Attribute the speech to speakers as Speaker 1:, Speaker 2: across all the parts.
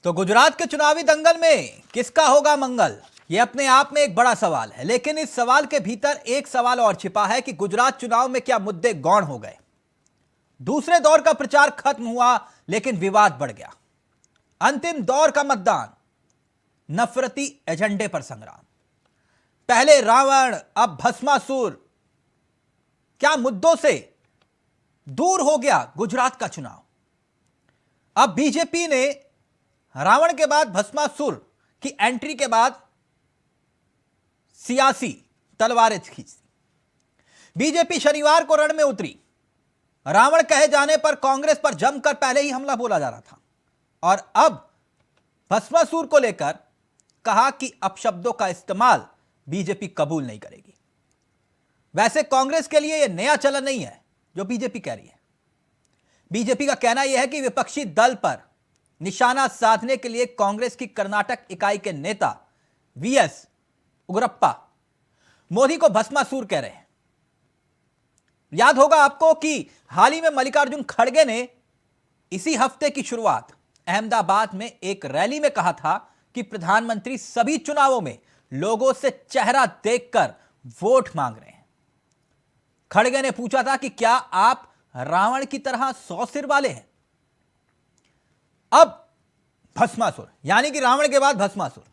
Speaker 1: तो गुजरात के चुनावी दंगल में किसका होगा मंगल, यह अपने आप में एक बड़ा सवाल है। लेकिन इस सवाल के भीतर एक सवाल और छिपा है कि गुजरात चुनाव में क्या मुद्दे गौण हो गए। दूसरे दौर का प्रचार खत्म हुआ लेकिन विवाद बढ़ गया। अंतिम दौर का मतदान, नफरती एजेंडे पर संग्राम। पहले रावण अब भस्मासुर, क्या मुद्दों से दूर हो गया गुजरात का चुनाव। अब बीजेपी ने रावण के बाद भस्मासुर की एंट्री के बाद सियासी तलवारें खींची। बीजेपी शनिवार को रण में उतरी। रावण कहे जाने पर कांग्रेस पर जमकर पहले ही हमला बोला जा रहा था और अब भस्मासुर को लेकर कहा कि अपशब्दों का इस्तेमाल बीजेपी कबूल नहीं करेगी। वैसे कांग्रेस के लिए यह नया चलन नहीं है जो बीजेपी कह रही है। बीजेपी का कहना यह है कि विपक्षी दल पर निशाना साधने के लिए कांग्रेस की कर्नाटक इकाई के नेता वीएस उग्रप्पा मोदी को भस्मासुर कह रहे हैं। याद होगा आपको कि हाल ही में मल्लिकार्जुन खड़गे ने इसी हफ्ते की शुरुआत अहमदाबाद में एक रैली में कहा था कि प्रधानमंत्री सभी चुनावों में लोगों से चेहरा देखकर वोट मांग रहे हैं। खड़गे ने पूछा था कि क्या आप रावण की तरह 100 सिर वाले हैं। अब भस्मासुर, यानी कि रावण के बाद भस्मासुर।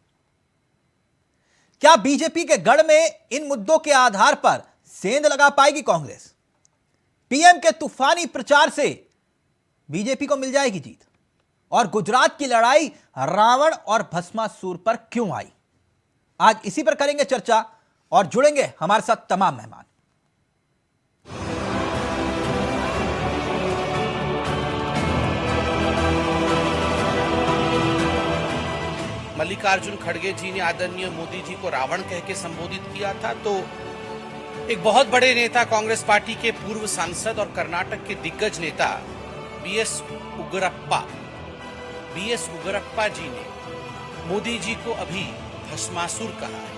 Speaker 1: क्या बीजेपी के गढ़ में इन मुद्दों के आधार पर सेंध लगा पाएगी कांग्रेस। पीएम के तूफानी प्रचार से बीजेपी को मिल जाएगी जीत। और गुजरात की लड़ाई रावण और भस्मासुर पर क्यों आई, आज इसी पर करेंगे चर्चा और जुड़ेंगे हमारे साथ तमाम मेहमान।
Speaker 2: मल्लिकार्जुन खड़गे जी ने आदरणीय मोदी जी को रावण कह के संबोधित किया था, तो एक बहुत बड़े नेता, कांग्रेस पार्टी के पूर्व सांसद और कर्नाटक के दिग्गज नेता बीएस उग्रप्पा जी ने मोदी जी को अभी भस्मासुर कहा है।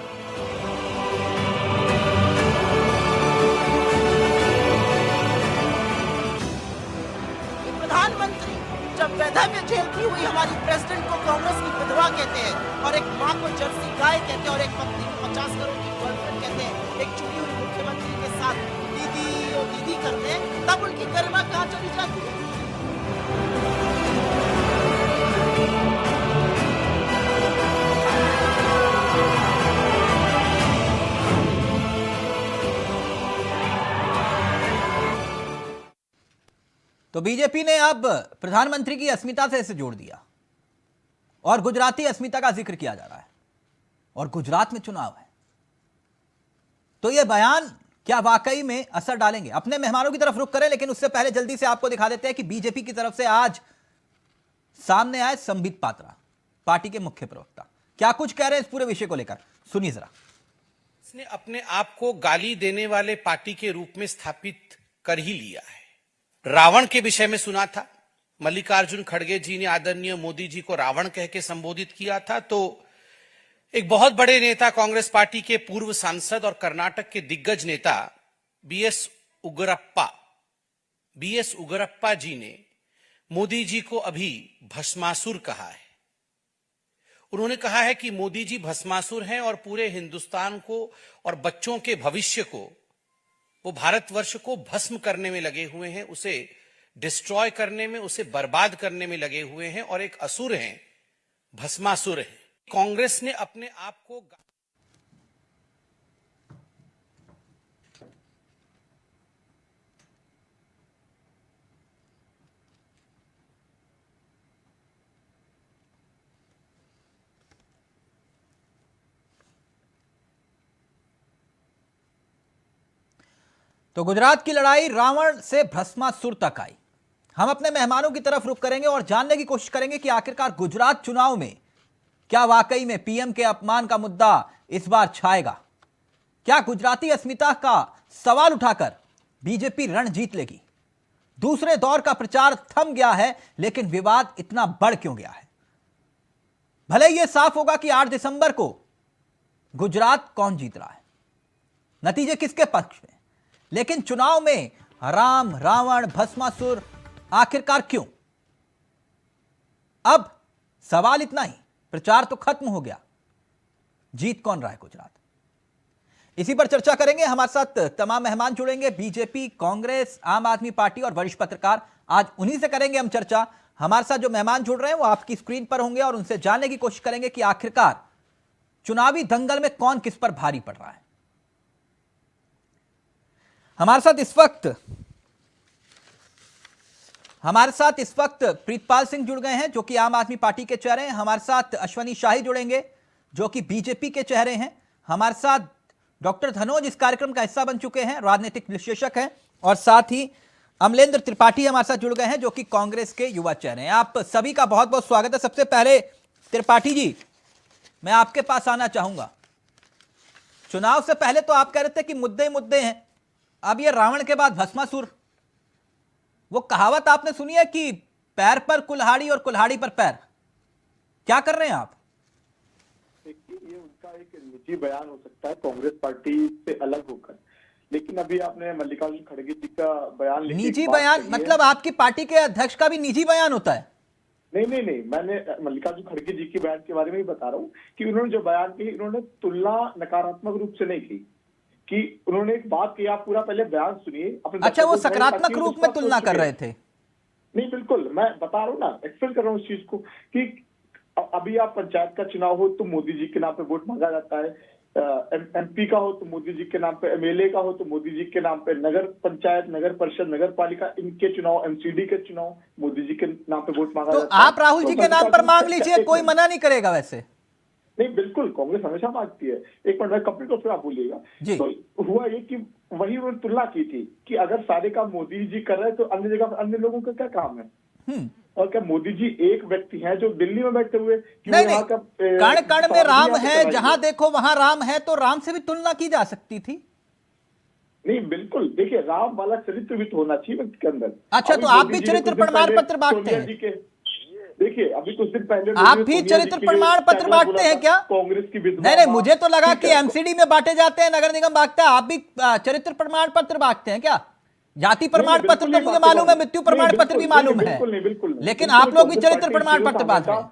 Speaker 3: प्रधानमंत्री जब वैधा में झेलती हुई हमारी प्रेसिडेंट को कांग्रेस की विधवा कहते हैं और एक माँ को जर्सी गाय कहते हैं और एक पत्नी को 50 करोड़ की गर्लफ्रेंड कहते हैं, एक चुनी हुई मुख्यमंत्री के साथ दीदी और दीदी करते हैं, तब उनकी गरिमा कहाँ चली जाती है।
Speaker 1: तो बीजेपी ने अब प्रधानमंत्री की अस्मिता से इसे जोड़ दिया और गुजराती अस्मिता का जिक्र किया जा रहा है और गुजरात में चुनाव है। तो यह बयान क्या वाकई में असर डालेंगे। अपने मेहमानों की तरफ रुख करें, लेकिन उससे पहले जल्दी से आपको दिखा देते हैं कि बीजेपी की तरफ से आज सामने आए संबित पात्रा, पार्टी के मुख्य प्रवक्ता, क्या कुछ कह रहे हैं इस पूरे विषय को लेकर, सुनिए जरा।
Speaker 2: इसने अपने आप को गाली देने वाले पार्टी के रूप में स्थापित कर ही लिया है। रावण के विषय में सुना था, मल्लिकार्जुन खड़गे जी ने आदरणीय मोदी जी को रावण कह के संबोधित किया था, तो एक बहुत बड़े नेता, कांग्रेस पार्टी के पूर्व सांसद और कर्नाटक के दिग्गज नेता बीएस उग्रप्पा जी ने मोदी जी को अभी भस्मासुर कहा है। उन्होंने कहा है कि मोदी जी भस्मासुर हैं और पूरे हिंदुस्तान को और बच्चों के भविष्य को, वो भारतवर्ष को भस्म करने में लगे हुए हैं, उसे डिस्ट्रॉय करने में, उसे बर्बाद करने में लगे हुए हैं और एक असुर हैं, भस्मासुर हैं। कांग्रेस ने अपने आप को
Speaker 1: तो गुजरात की लड़ाई रावण से भस्मासुर तक आई। हम अपने मेहमानों की तरफ रुख करेंगे और जानने की कोशिश करेंगे कि आखिरकार गुजरात चुनाव में क्या वाकई में पीएम के अपमान का मुद्दा इस बार छाएगा। क्या गुजराती अस्मिता का सवाल उठाकर बीजेपी रण जीत लेगी। दूसरे दौर का प्रचार थम गया है, लेकिन विवाद इतना बढ़ क्यों गया है। भले यह साफ होगा कि 8 दिसंबर को गुजरात कौन जीत रहा है, नतीजे किसके पक्ष में, लेकिन चुनाव में राम रावण भस्मासुर आखिरकार क्यों। अब सवाल इतना ही, प्रचार तो खत्म हो गया, जीत कौन रहा है गुजरात? इसी पर चर्चा करेंगे। हमारे साथ तमाम मेहमान जुड़ेंगे, बीजेपी, कांग्रेस, आम आदमी पार्टी और वरिष्ठ पत्रकार। आज उन्हीं से करेंगे हम चर्चा। हमारे साथ जो मेहमान जुड़ रहे हैं वो आपकी स्क्रीन पर होंगे और उनसे जानने की कोशिश करेंगे कि आखिरकार चुनावी दंगल में कौन किस पर भारी पड़ रहा है। हमारे साथ इस वक्त प्रीतपाल सिंह जुड़ गए हैं जो कि आम आदमी पार्टी के चेहरे हैं। हमारे साथ अश्वनी शाही जुड़ेंगे जो कि बीजेपी के चेहरे हैं। हमारे साथ डॉक्टर धनोज इस कार्यक्रम का हिस्सा बन चुके हैं, राजनीतिक विश्लेषक हैं। और साथ ही अमलेंद्र त्रिपाठी हमारे साथ जुड़ गए हैं जो कि कांग्रेस के युवा चेहरे हैं। आप सभी का बहुत बहुत स्वागत है। सबसे पहले त्रिपाठी जी, मैं आपके पास आना चाहूंगा। चुनाव से पहले तो आप कह रहे थे कि मुद्दे मुद्दे हैं, अब ये रावण के बाद भस्मासुर, वो कहावत आपने सुनी है कि पैर पर कुल्हाड़ी और कुल्हाड़ी पर पैर, क्या कर रहे हैं आप?
Speaker 4: देखिए, ये उनका एक निजी बयान हो सकता है कांग्रेस पार्टी से अलग होकर, लेकिन अभी आपने मल्लिकार्जुन खड़गे जी का बयान लेके
Speaker 1: निजी बयान मतलब आपकी पार्टी के अध्यक्ष का भी निजी बयान होता है?
Speaker 4: नहीं, मैंने मल्लिकार्जुन खड़गे जी के बयान के बारे में ही बता रहा हूँ कि उन्होंने जो बयान की, उन्होंने तुलना नकारात्मक रूप से नहीं की, कि उन्होंने एक बात की, आप पूरा पहले बयान सुनिए अपने।
Speaker 1: अच्छा, वो सकारात्मक रूप में तुलना कर रहे थे?
Speaker 4: नहीं, बिल्कुल, मैं बता रहा हूँ ना, एक्सप्लेन कर रहा हूँ उस चीज को कि अभी आप पंचायत का चुनाव हो तो मोदी जी के नाम पे वोट मांगा जाता है, एमपी का हो तो मोदी जी के नाम पे, एमएलए का हो तो मोदी जी के नाम पे, नगर पंचायत, नगर परिषद, नगर पालिका, इनके चुनाव, एमसीडी के चुनाव मोदी जी के नाम पे वोट मांगा
Speaker 1: तो
Speaker 4: जाता है।
Speaker 1: आप राहुल जी के नाम पर मांग लीजिए, कोई मना नहीं करेगा वैसे।
Speaker 4: नहीं, बिल्कुल, कांग्रेस हमेशा मांगती है। एक मिनट में कंप्लीट और फिर आप बोलिएगा। तो हुआ ये कि वही उन्होंने तुलना की थी कि अगर सारे काम मोदी जी कर रहे हैं तो अन्य जगह अन्य लोगों का क्या काम है? और क्या मोदी जी एक व्यक्ति हैं जो दिल्ली में बैठे हुए?
Speaker 1: नहीं, कण कण में राम है, जहां देखो वहां राम है, तो राम से भी तुलना की जा सकती थी।
Speaker 4: नहीं, बिल्कुल, देखिए, राम वाला चरित्र भी तो होना चाहिए व्यक्ति के अंदर।
Speaker 1: अच्छा, तो आप भी चरित्र प्रमाण पत्र बांटते हैं?
Speaker 4: देखिए, अभी कुछ दिन पहले
Speaker 1: आप भी चरित्र प्रमाण पत्र बांटते हैं क्या?
Speaker 4: कांग्रेस की
Speaker 1: नहीं, मुझे तो लगा कि एमसीडी में बांटे जाते हैं, नगर निगम बांटता है, आप भी चरित्र प्रमाण पत्र बांटते हैं क्या? जाति प्रमाण पत्र तो मुझे मालूम है, मृत्यु प्रमाण पत्र भी मालूम है, लेकिन आप लोग भी चरित्र प्रमाण पत्र बांटते हैं।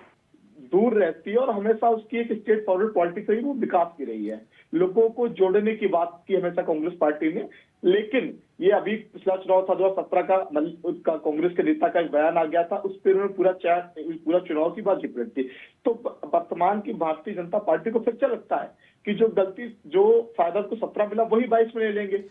Speaker 4: दूर रहती है और हमेशा उसकी एक स्टेट फॉरवर्ड पॉलिटिक्स रही, वो विकास की रही है, लोगों को जोड़ने की बात की हमेशा कांग्रेस पार्टी ने। लेकिन ये अभी पिछला चुनाव था 2017 का कांग्रेस के नेता का एक बयान आ गया था, उस पर उन्होंने पूरा चुनाव की बात जिक्र थी। तो वर्तमान की भारतीय जनता पार्टी को फिर क्या लगता है कि जो फायदा को 17 मिला वही 22 में ले लेंगे?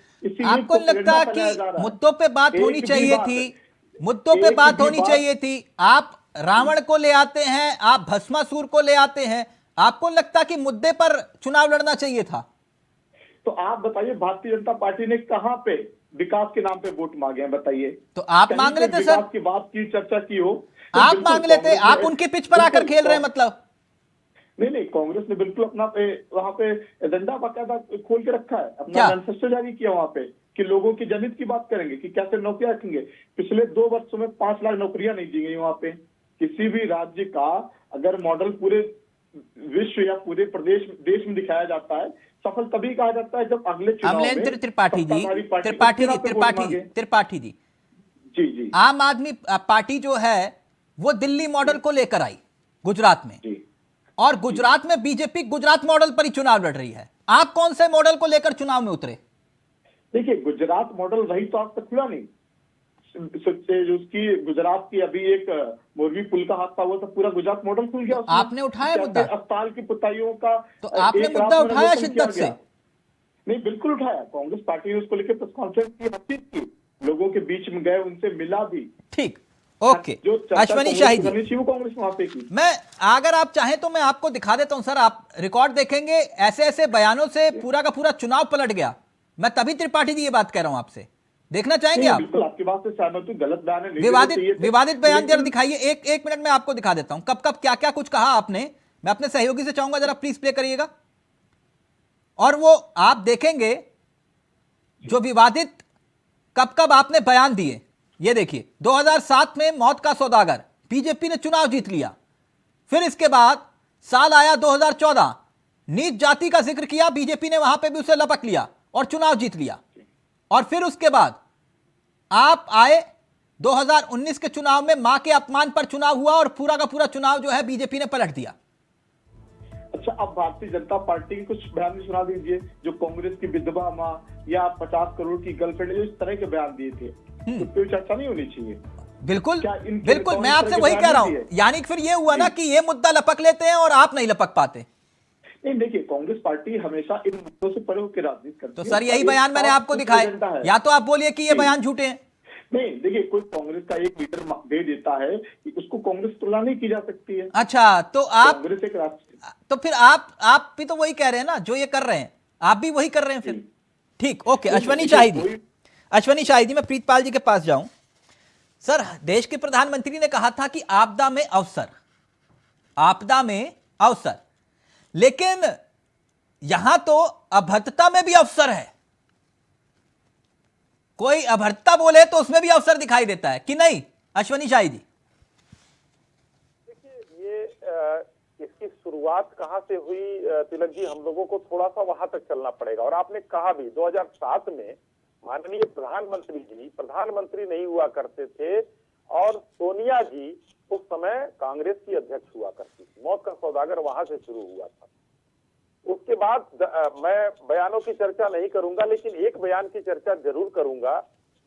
Speaker 1: आपको लगता है कि मुद्दों पे बात होनी चाहिए थी, मुद्दों पे बात होनी चाहिए थी? आप रावण को ले आते हैं, आप भस्मासुर को ले आते हैं, आपको लगता कि मुद्दे पर चुनाव लड़ना चाहिए था?
Speaker 4: तो आप बताइए, भारतीय जनता पार्टी ने कहां पे विकास के नाम पे वोट मांगे हैं? बताइए।
Speaker 1: तो आप मांग लेते सर,
Speaker 4: की बात की, चर्चा की हो
Speaker 1: तो आप मांग लेते, आप उनके पिच पर आकर खेल रहे हैं मतलब?
Speaker 4: नहीं, कांग्रेस ने बिल्कुल अपना वहां पे एजेंडा बाकायदा खोल के रखा है, अपना मैनिफेस्टो जारी किया वहां पे कि लोगों की जनहित की बात करेंगे कि कैसे नौकरियां रखेंगे। पिछले 2 वर्षों में 5 लाख नौकरियां नहीं दी गई वहां पे। किसी भी राज्य का अगर मॉडल पूरे विश्व या पूरे देश में दिखाया जाता है, सफल तभी कहा जाता है जब अगले चुनाव में
Speaker 1: त्रिपाठी जी
Speaker 4: जी
Speaker 1: आम आदमी पार्टी जो है वो दिल्ली मॉडल को लेकर आई गुजरात में, और गुजरात में बीजेपी गुजरात मॉडल पर ही चुनाव लड़ रही है। आप कौन से मॉडल को लेकर चुनाव में उतरे?
Speaker 4: देखिए, गुजरात मॉडल रही तो आज तक खुला नहीं। उसकी गुजरात की अभी एक मोरबी पुल का हादसा हुआ था, पूरा गुजरात मॉडल खुल गया।
Speaker 1: आपने उठाया मुद्दा?
Speaker 4: अस्पताल की पुताइयों का
Speaker 1: तो आपने मुद्दा उठाया शिद्दत से?
Speaker 4: नहीं, बिल्कुल उठाया। कांग्रेस पार्टी ने उसको लेकर प्रेस कॉन्फ्रेंस की, बातचीत की, लोगों के बीच में गए, उनसे मिला भी।
Speaker 1: ठीक, ओके। अश्वनी शाही जी,
Speaker 4: कांग्रेस वहां पे की।
Speaker 1: मैं अगर आप चाहें तो मैं आपको दिखा देता हूं सर, आप रिकॉर्ड देखेंगे, ऐसे ऐसे बयानों से पूरा का पूरा चुनाव पलट गया। मैं तभी त्रिपाठी जी ये बात कह रहा हूं आपसे, देखना चाहेंगे आप?
Speaker 4: बिल्कुल, आपकी बात से सहमत हूं, गलत बयान है,
Speaker 1: विवादित बयान जरा दिखाइए। एक मिनट में आपको दिखा देता हूं कब कब क्या क्या कुछ कहा आपने। मैं अपने सहयोगी से चाहूंगा जरा प्लीज प्ले करिएगा, और वो आप देखेंगे जो विवादित कब कब आपने बयान दिए। ये देखिए, 2007 में मौत का सौदागर, बीजेपी ने चुनाव जीत लिया। फिर इसके बाद साल आया 2014, नीच जाति का जिक्र किया, बीजेपी ने वहां पे भी उसे लपक लिया और चुनाव जीत लिया। और फिर उसके बाद आप आए 2019 के चुनाव में मां के अपमान पर चुनाव हुआ और पूरा का पूरा चुनाव जो है बीजेपी ने पलट दिया।
Speaker 4: अच्छा, अब भारतीय जनता पार्टी के कुछ बयान भी सुना दीजिए, जो कांग्रेस की विधवा माँ या 50 करोड़ की गर्लफ्रेंड, जो इस तरह के बयान दिए थे, तो कोई चर्चा नहीं होनी चाहिए?
Speaker 1: बिल्कुल
Speaker 4: क्या इनके
Speaker 1: बिल्कुल,
Speaker 4: नेताओं
Speaker 1: मैं
Speaker 4: ने इस
Speaker 1: आपसे
Speaker 4: तरह के
Speaker 1: वही
Speaker 4: बयान
Speaker 1: कह रहा
Speaker 4: नहीं
Speaker 1: हूं,
Speaker 4: दिए?
Speaker 1: यानी कि फिर ये हुआ ना कि ये मुद्दा लपक लेते हैं और आप नहीं लपक पाते।
Speaker 4: नहीं, देखिए, कांग्रेस पार्टी हमेशा इन मुद्दों से परे होकर राजनीति करती
Speaker 1: तो
Speaker 4: है।
Speaker 1: सर यही
Speaker 4: और
Speaker 1: बयान
Speaker 4: एक
Speaker 1: मैंने
Speaker 4: साफ
Speaker 1: आपको
Speaker 4: कुछ
Speaker 1: दिखाए,
Speaker 4: एजेंडा है।
Speaker 1: या तो आप बोलिए कि ये बयान झूठे हैं।
Speaker 4: नहीं, देखिए, कोई कांग्रेस का एक लीडर दे देता है कि उसको कांग्रेस तुलना नहीं की जा सकती है।
Speaker 1: अच्छा, तो आप
Speaker 4: कांग्रेस एक राष्ट्रीय,
Speaker 1: तो फिर आप भी तो वही कह रहे हैं ना, जो ये कर रहे हैं आप भी वही कर रहे हैं फिर। ठीक, ओके। अश्वनी शाहिदी, अश्वनी शाहिदी, मैं प्रीतपाल जी के पास जाऊं। सर, देश के प्रधानमंत्री ने कहा था कि आपदा में अवसर, आपदा में अवसर, लेकिन यहां तो अभद्रता में भी अवसर है। कोई अभद्रता बोले तो उसमें भी अवसर दिखाई देता है कि नहीं, अश्वनी शाहिदी?
Speaker 5: देखिए, ये इसकी शुरुआत कहां से हुई तिलक जी, हम लोगों को थोड़ा सा वहां तक चलना पड़ेगा। और आपने कहा भी 2007 में माननीय प्रधानमंत्री जी प्रधानमंत्री नहीं हुआ करते थे और सोनिया जी उस समय कांग्रेस की अध्यक्ष हुआ करती थी। मौत का सौदागर वहां से शुरू हुआ था। उसके बाद मैं बयानों की चर्चा नहीं करूंगा, लेकिन एक बयान की चर्चा जरूर करूंगा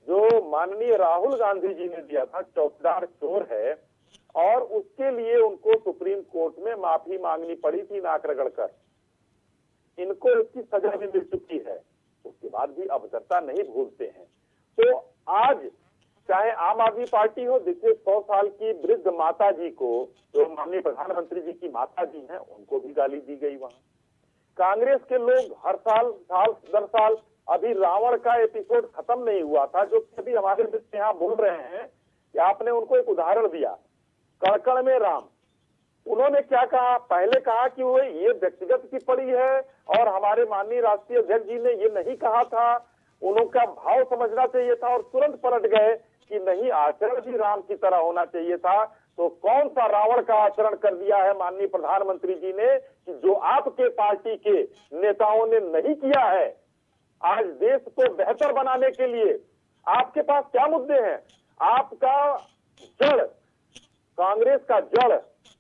Speaker 5: जो माननीय राहुल गांधी जी ने दिया था, चौकीदार चोर है, और उसके लिए उनको सुप्रीम कोर्ट में माफी मांगनी पड़ी थी नाक रगड़कर। इनको इसकी सजा भी मिल चुकी है, उसके बाद भी अभद्रता नहीं भूलते हैं। तो आज चाहे आम आदमी पार्टी हो, देखिए 100 साल की वृद्ध माता जी को, जो माननीय प्रधानमंत्री जी की माता जी हैं, उनको भी गाली दी गई वहां। कांग्रेस के लोग हर साल दर साल, अभी रावण का एपिसोड खत्म नहीं हुआ था, जो अभी हमारे मित्र यहाँ बोल रहे हैं कि आपने उनको एक उदाहरण दिया, कड़कड़ में राम। उन्होंने क्या कहा, पहले कहा कि वो ये व्यक्तिगत टिप्पणी है और हमारे माननीय राष्ट्रीय अध्यक्ष जी ने ये नहीं कहा था, उनका भाव समझना चाहिए था, और तुरंत पलट गए कि नहीं, आचरण भी राम की तरह होना चाहिए था। तो कौन सा रावण का आचरण कर दिया है माननीय प्रधानमंत्री जी ने कि जो आपके पार्टी के नेताओं ने नहीं किया है? आज देश को बेहतर बनाने के लिए आपके पास क्या मुद्दे हैं? आपका जड़, कांग्रेस का जड़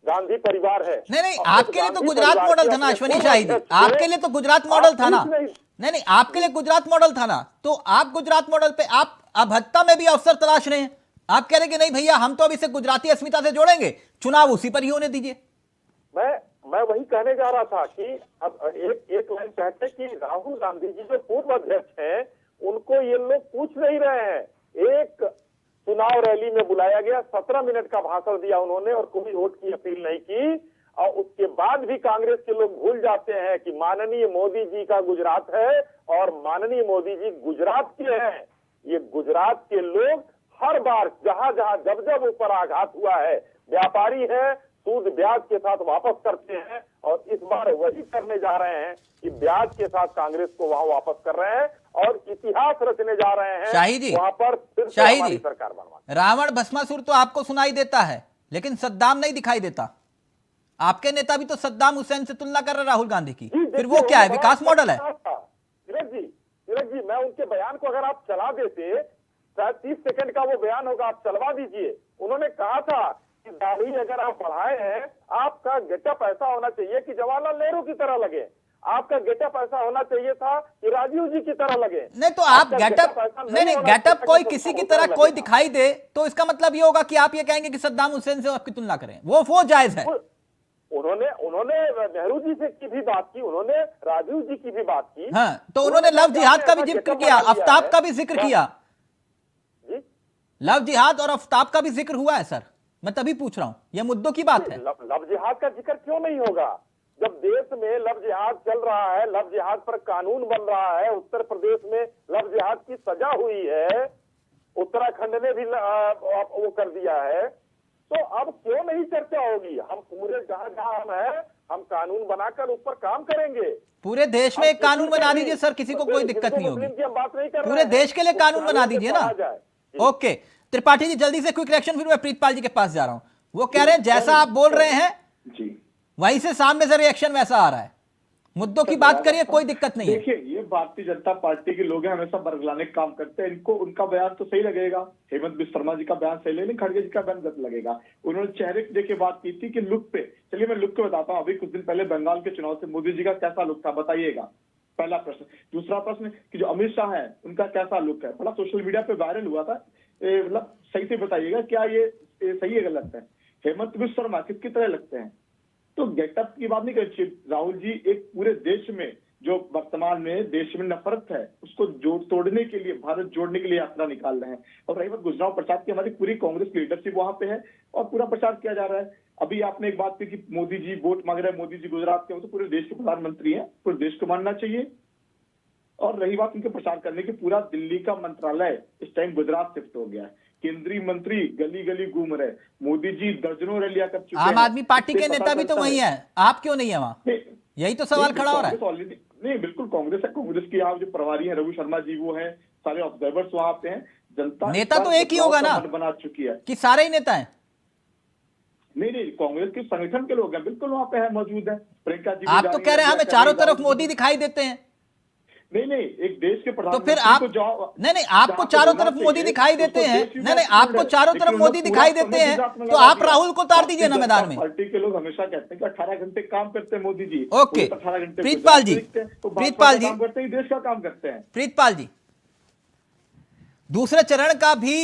Speaker 5: गांधी परिवार है।
Speaker 1: नहीं, आपके लिए तो गुजरात मॉडल था ना अश्वनी शाहिदी, आपके लिए तो गुजरात मॉडल था ना। नहीं, आपके लिए गुजरात मॉडल था ना, तो आप गुजरात मॉडल पे आप अभद्रता में भी अवसर तलाश रहे हैं। आप कह रहे हैं कि नहीं भैया, हम तो अब इसे गुजराती अस्मिता से जोड़ेंगे, चुनाव उसी पर ही होने दीजिए।
Speaker 5: मैं वही कहने जा रहा था कि अब एक लाइन कहते कि राहुल गांधी जी जो पूर्व अध्यक्ष हैं, उनको ये लोग पूछ नहीं रहे हैं। एक चुनाव रैली में बुलाया गया, 17 मिनट का भाषण दिया उन्होंने और कोई वोट की अपील नहीं की, और उसके बाद भी कांग्रेस के लोग भूल जाते हैं कि माननीय मोदी जी का गुजरात है और माननीय मोदी जी गुजरात के हैं। ये गुजरात के लोग हर बार जहां जहां जब जब ऊपर आघात हुआ है, व्यापारी है, सूद ब्याज के साथ वापस करते हैं, और इस बार वही करने जा रहे हैं कि ब्याज के साथ कांग्रेस को वहां वापस कर रहे हैं और इतिहास रचने जा रहे हैं।
Speaker 1: शाहिदी,
Speaker 5: वहां पर फिर से हमारी सरकार बनवा।
Speaker 1: रावण भस्मासुर तो आपको सुनाई देता है, लेकिन सद्दाम नहीं दिखाई देता। आपके नेता भी तो सद्दाम हुसैन से तुलना कर रहे राहुल गांधी की, फिर वो क्या है, विकास मॉडल है?
Speaker 5: तिलक जी, मैं उनके बयान को अगर आप चला देते, शायद 30 सेकंड का वो बयान होगा, आप चलवा दीजिए। उन्होंने कहा था कि दाढ़ी अगर आप बढ़ाए हैं, आपका गेटअप ऐसा होना चाहिए कि जवाहरलाल नेहरू की तरह लगे, आपका गेटअप ऐसा होना चाहिए था कि राजीव जी की तरह लगे।
Speaker 1: नहीं तो आप गेटअप, नहीं गेटअप कोई किसी की तरह कोई दिखाई दे तो इसका मतलब ये होगा कि आप ये कहेंगे कि सद्दाम हुसैन से आपकी तुलना करें, वो जायज है।
Speaker 5: उन्होंने नेहरू जी से की भी बात की, उन्होंने राजीव जी की भी बात की।
Speaker 1: हाँ, तो उन्होंने लव जिहाद का भी जिक्र किया, आफ्ताब का भी जिक्र किया। लव जिहाद और आफ्ताब का भी जिक्र हुआ है सर, मैं तभी पूछ रहा हूं, यह मुद्दों की बात है।
Speaker 5: लव जिहाद का जिक्र क्यों नहीं होगा? जब देश में लव जिहाद चल रहा है, लव जिहाद पर कानून बन रहा है, उत्तर प्रदेश में लव जिहाद की सजा हुई है, उत्तराखंड ने भी वो कर दिया है, तो अब क्यों नहीं चर्चा होगी? हम पूरे जहां जहां हम हैं, हम कानून बनाकर उस पर काम करेंगे।
Speaker 1: पूरे देश में एक कानून बना दीजिए सर, किसी को कोई दिक्कत नहीं होगी। पूरे देश के लिए कानून बना दीजिए ना। ओके त्रिपाठी जी, जल्दी से क्विक रिएक्शन, फिर मैं प्रीतपाल जी के पास जा रहा हूं। वो कह रहे हैं जैसा आप बोल रहे हैं वहीं से सामने से रिएक्शन वैसा आ रहा है। मुद्दों की बात करिए, कोई दिक्कत नहीं है।
Speaker 4: देखिए, ये भारतीय जनता पार्टी के लोग हैं, हमेशा बरगलाने का काम करते हैं। इनको उनका बयान तो सही लगेगा, हेमंत बिस्वा शर्मा जी का बयान सही लगेगा, खड़गे जी का बयान गलत लगेगा। उन्होंने चेहरे को देके बात की थी कि लुक पे, चलिए मैं लुक को बताता हूँ। अभी कुछ दिन पहले बंगाल के चुनाव से मोदी जी का कैसा लुक था, बताइएगा, पहला प्रश्न। दूसरा प्रश्न कि जो अमित शाह है उनका कैसा लुक है, बड़ा सोशल मीडिया पे वायरल हुआ था। मतलब सही से बताइएगा, क्या ये सही है गलत है? हेमंत बिस्वा शर्मा किसकी तरह लगते हैं? तो गेटअप की बात नहीं करनी चाहिए। राहुल जी एक पूरे देश में, जो वर्तमान में देश में नफरत है उसको तोड़ने के लिए, भारत जोड़ने के लिए यात्रा निकाल रहे हैं। और रही बात गुजरात प्रसाद की, हमारी पूरी कांग्रेस लीडरशिप वहां पे है और पूरा प्रचार किया जा रहा है। अभी आपने एक बात की कि मोदी जी वोट मांग रहे हैं, मोदी जी गुजरात के, वो तो पूरे देश के प्रधानमंत्री हैं, पूरे देश को मानना चाहिए। और रही बात उनके प्रचार करने की, पूरा दिल्ली का मंत्रालय इस टाइम गुजरात शिफ्ट हो गया है। केंद्रीय मंत्री गली गली घूम रहे, मोदी जी दर्जनों रैलियां कर चुके हैं।
Speaker 1: आम आदमी पार्टी के नेता भी तो वही है, आप क्यों नहीं है वहां? यही तो सवाल खड़ा हो रहा है।
Speaker 4: ऑलरेडी नहीं, बिल्कुल कांग्रेस है। कांग्रेस की आप जो प्रभारी हैं रघु शर्मा जी, वो है, सारे ऑब्जर्वर्स वहां पे हैं। जनता
Speaker 1: नेता तो एक ही होगा ना,
Speaker 4: बना चुकी है
Speaker 1: कि सारे ही नेता हैं?
Speaker 4: नहीं, कांग्रेस के संगठन के लोग हैं, बिल्कुल वहां पे है, मौजूद है। प्रियंका जी
Speaker 1: आप तो कह रहे हैं हमें चारों तरफ मोदी दिखाई देते हैं।
Speaker 4: नहीं, एक देश के
Speaker 1: तो
Speaker 4: प्रधानमंत्री
Speaker 1: फिर आप
Speaker 4: को
Speaker 1: नहीं, आपको चारों तरफ मोदी दिखाई देते हैं। नहीं, आपको चारों तरफ मोदी दिखाई देते हैं, तो आप राहुल को उतार दीजिए ना मैदान में।
Speaker 4: पार्टी के लोग हमेशा कहते हैं कि 18 घंटे काम करते हैं मोदी जी।
Speaker 1: ओके,
Speaker 4: 18 घंटे
Speaker 1: प्रीतपाल जी, प्रीतपाल जी
Speaker 4: काम करते हैं, देश का काम करते हैं।
Speaker 1: प्रीतपाल जी, दूसरे चरण का भी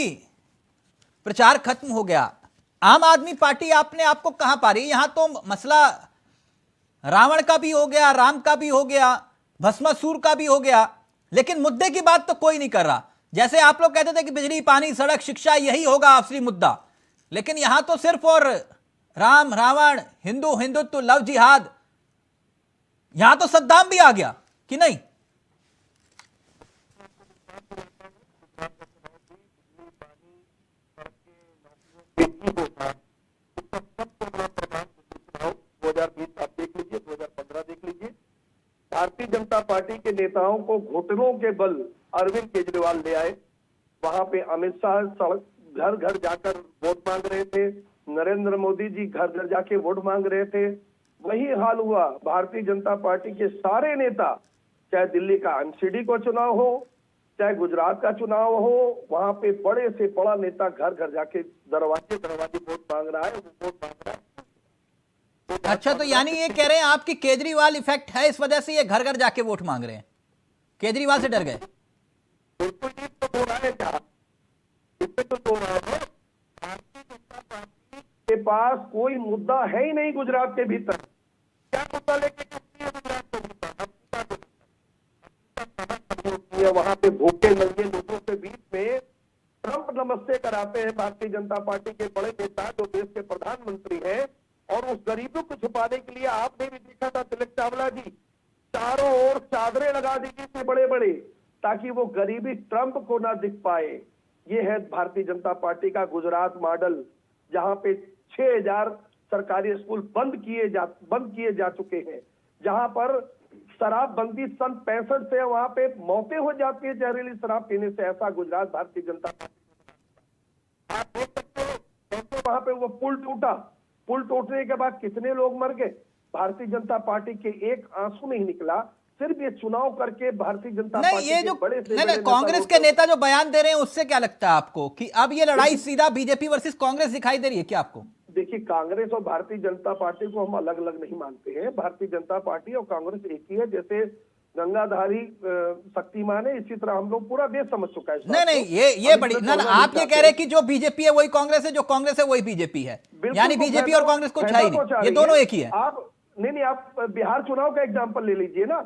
Speaker 1: प्रचार खत्म हो गया। आम आदमी पार्टी आपने आपको कहां पा रही है? यहां तो मसला रावण का भी हो गया, राम का भी हो गया, भस्मासुर का भी हो गया, लेकिन मुद्दे की बात तो कोई नहीं कर रहा। जैसे आप लोग कहते थे कि बिजली, पानी, सड़क, शिक्षा यही होगा असली मुद्दा, लेकिन यहां तो सिर्फ और राम रावण, हिंदू हिंदुत्व, लव जिहाद, यहां तो सद्दाम भी आ गया कि नहीं?
Speaker 6: भारतीय जनता पार्टी के नेताओं को घुटनों के बल अरविंद केजरीवाल ले आए। वहां पे अमित शाह सड़क घर घर जाकर वोट मांग रहे थे, नरेंद्र मोदी जी घर घर जाके वोट मांग रहे थे। वही हाल हुआ भारतीय जनता पार्टी के सारे नेता, चाहे दिल्ली का एमसीडी का चुनाव हो, चाहे गुजरात का चुनाव हो, वहां पे बड़े से बड़ा नेता घर घर जाके दरवाजे दरवाजे वोट मांग रहा है, वो वोट मांग रहा है।
Speaker 1: अच्छा, तो यानी ये कह रहे हैं आपकी केजरीवाल इफेक्ट है, इस वजह से ये घर घर जाके वोट मांग रहे हैं, केजरीवाल से डर गए?
Speaker 6: बिल्कुल ठीक तो बोल रहा है क्या? इससे तो बोल रहा है भारतीय जनता पार्टी के पास कोई मुद्दा है ही नहीं गुजरात के भीतर। क्या मुद्दा लेके चलती है गुजरात के भीतर? वहां पे भूखे नंगे लोगों के बीच में ट्रंप नमस्ते कराते हैं भारतीय जनता पार्टी के बड़े नेता जो देश के प्रधानमंत्री हैं। और उस गरीबों को छुपाने के लिए आपने भी देखा था तिलक चावला जी चारों ओर चादरें लगा दी थी बड़े बड़े, ताकि वो गरीबी ट्रंप को ना दिख पाए। ये है भारतीय जनता पार्टी का गुजरात मॉडल, जहां पे 6000 सरकारी स्कूल बंद किए जा चुके हैं, जहां पर शराबबंदी सन 65 से वहां पे मौतें हो जाती है जहरीली शराब पीने से। ऐसा गुजरात भारतीय जनता पार्टी, आप देख सकते हो कैसे वहां पे वो पुल टूटा, पुल टूटने के बाद कितने लोग मर गए। भारतीय जनता पार्टी के एक आंसू नहीं निकला। सिर्फ ये चुनाव करके भारतीय जनता
Speaker 1: नहीं,
Speaker 6: पार्टी
Speaker 1: ये जो
Speaker 6: के बड़े से
Speaker 1: नहीं,
Speaker 6: बड़े
Speaker 1: कांग्रेस के नेता जो बयान दे रहे हैं उससे क्या लगता है आपको कि अब ये लड़ाई सीधा बीजेपी वर्सेस कांग्रेस दिखाई दे रही है क्या आपको?
Speaker 6: देखिए, कांग्रेस और भारतीय जनता पार्टी को हम अलग अलग नहीं मानते हैं। भारतीय जनता पार्टी और कांग्रेस एक ही है। जैसे गंगाधारी शक्तिमान है, इसी तरह हम लोग पूरा देश समझ चुका है।
Speaker 1: नहीं, ये बड़ी ना, आप ये कह रहे हैं कि जो बीजेपी है वही कांग्रेस है, जो कांग्रेस है वही बीजेपी है, यानी बीजेपी और कांग्रेस कुछ है ही नहीं, ये दोनों एक ही है।
Speaker 6: आप नहीं, आप बिहार चुनाव का एग्जाम्पल ले लीजिए ना।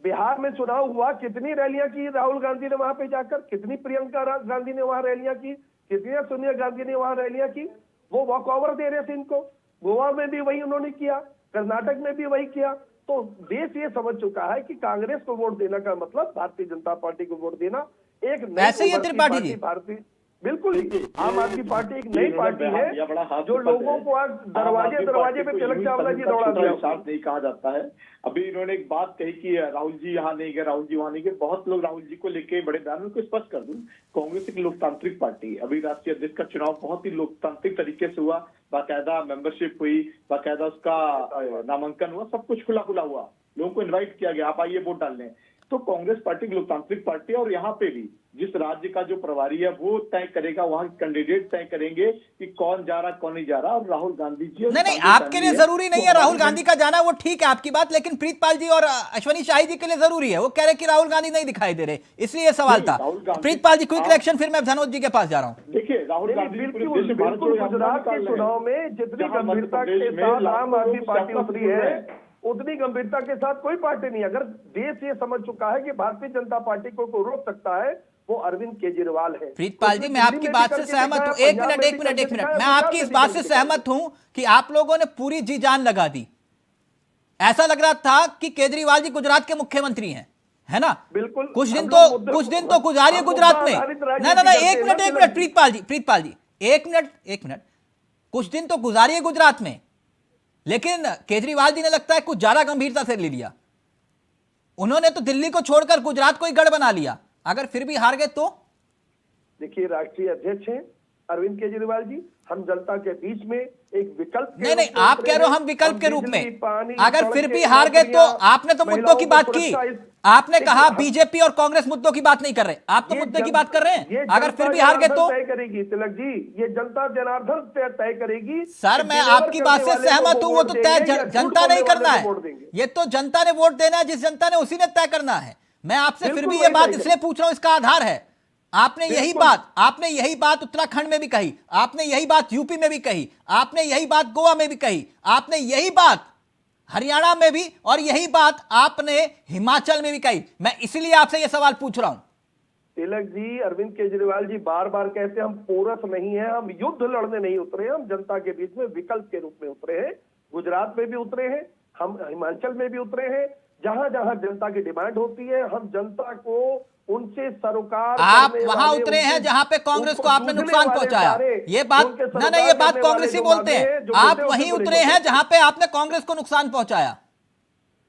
Speaker 6: बिहार में चुनाव हुआ, कितनी रैलियां की राहुल गांधी ने वहां पे जाकर, कितनी प्रियंका गांधी ने वहां रैलियां की, कितनी सोनिया गांधी ने वहां रैलियां की। वो वॉक ओवर दे रहे थे इनको। गोवा में भी वही उन्होंने किया, कर्नाटक में भी वही किया। तो देश ये समझ चुका है कि कांग्रेस को वोट देने का मतलब भारतीय जनता पार्टी को वोट देना एक
Speaker 1: वैसे ही त्रिपाठी जी,
Speaker 6: भारतीय बिल्कुल ही आम आदमी पार्टी एक नई पार्टी है जो लोगों को आज दरवाजे दरवाजे पे तिलक चावला जी दौड़ा दिया।
Speaker 4: नहीं कहा जाता है। अभी इन्होंने एक बात कही कि राहुल जी यहाँ नहीं गए, राहुल जी वहां नहीं गए। बहुत लोग राहुल जी को लेके बड़े बयान, उनको स्पष्ट कर दूं, कांग्रेस एक लोकतांत्रिक पार्टी है। अभी राष्ट्रीय अध्यक्ष का चुनाव बहुत ही लोकतांत्रिक तरीके से हुआ, बाकायदा मेंबरशिप हुई, बाकायदा उसका नामांकन हुआ, सब कुछ खुला खुला हुआ। लोगों को इनवाइट किया गया, आप आइए वोट डालने। तो कांग्रेस पार्टी एक लोकतांत्रिक पार्टी है, और यहाँ पे भी जिस राज्य का जो प्रभारी है वो तय करेगा, वहां के कैंडिडेट तय करेंगे कि कौन जा रहा कौन नहीं जा रहा। और राहुल गांधी जी
Speaker 1: नहीं, आपके लिए जरूरी नहीं है राहुल गांधी का जाना, वो ठीक है आपकी बात, लेकिन प्रीतपाल जी और अश्वनी शाही जी के लिए जरूरी है। वो कह रहे कि राहुल गांधी नहीं दिखाई दे रहे, इसलिए ये सवाल था। प्रीतपाल जी क्विक रिएक्शन, फिर मैं धनोज जी के पास जा रहा हूं।
Speaker 4: देखिए राहुल गांधी
Speaker 6: बिल्कुल गुजरात के चुनाव में जितनी गंभीरता के साथ आम आदमी पार्टी उतरी है, उतनी गंभीरता के साथ कोई पार्टी नहीं। अगर देश ये समझ चुका है कि भारतीय जनता पार्टी को रोक सकता है, वो अरविंद केजरीवाल है।
Speaker 1: प्रीतपाल जी, मैं आपकी बात से सहमत हूं। एक मिनट, मैं आपकी इस बात से सहमत हूं कि आप लोगों ने पूरी जी जान लगा दी। ऐसा लग रहा था कि केजरीवाल जी गुजरात के मुख्यमंत्री हैं, है ना?
Speaker 6: बिल्कुल।
Speaker 1: कुछ दिन तो गुजारिए गुजरात में। ना, एक मिनट प्रीतपाल जी, एक मिनट, कुछ दिन तो गुजारिए गुजरात में, लेकिन केजरीवाल जी ने लगता है कुछ ज्यादा गंभीरता से ले लिया। उन्होंने तो दिल्ली को छोड़कर गुजरात को ही गढ़ बना लिया। अगर फिर भी हार गए तो?
Speaker 6: देखिए, राष्ट्रीय अध्यक्ष हैं अरविंद केजरीवाल जी। हम जनता के बीच में एक विकल्प
Speaker 1: नहीं, आप कह रहे हो हम विकल्प के रूप में। अगर फिर भी हार गए तो? आपने तो मुद्दों की बात की, आपने कहा बीजेपी और कांग्रेस मुद्दों की बात नहीं कर रहे, आप तो मुद्दे की बात कर रहे हैं। अगर फिर भी हार गए तो?
Speaker 6: तय करेगी तिलक जी, ये जनता जनार्दन तय करेगी।
Speaker 1: सर, मैं आपकी बात से सहमत हूं, वो तो तय जनता नहीं करना है, ये तो जनता ने वोट देना है, जिस जनता ने उसी ने तय करना है। मैं आपसे फिर भी ये बात इसलिए पूछ रहा हूं, इसका आधार है आपने यही बात उत्तराखंड में भी कही, आपने यही बात यूपी में भी कही, आपने यही बात गोवा में भी कही, आपने यही बात हरियाणा में भी, और यही बात आपने हिमाचल में भी कही। मैं इसलिए आपसे यह सवाल पूछ रहा हूं।
Speaker 6: तिलक जी, अरविंद केजरीवाल जी बार बार कहते हैं हम पोरस नहीं है, हम युद्ध लड़ने नहीं उतरे, हम जनता के बीच में विकल्प के रूप में उतरे हैं। गुजरात में भी उतरे हैं, हम हिमाचल में भी उतरे हैं। जहां जहां जनता की डिमांड होती है, हम जनता को उनसे सरोकार,
Speaker 1: आप वहां उतरे हैं जहां पे कांग्रेस को आपने नुकसान पहुंचाया। ये बात ना, ये बात कांग्रेस ही बोलते हैं। आप वहीं उतरे हैं जहां पे आपने कांग्रेस को नुकसान पहुंचाया।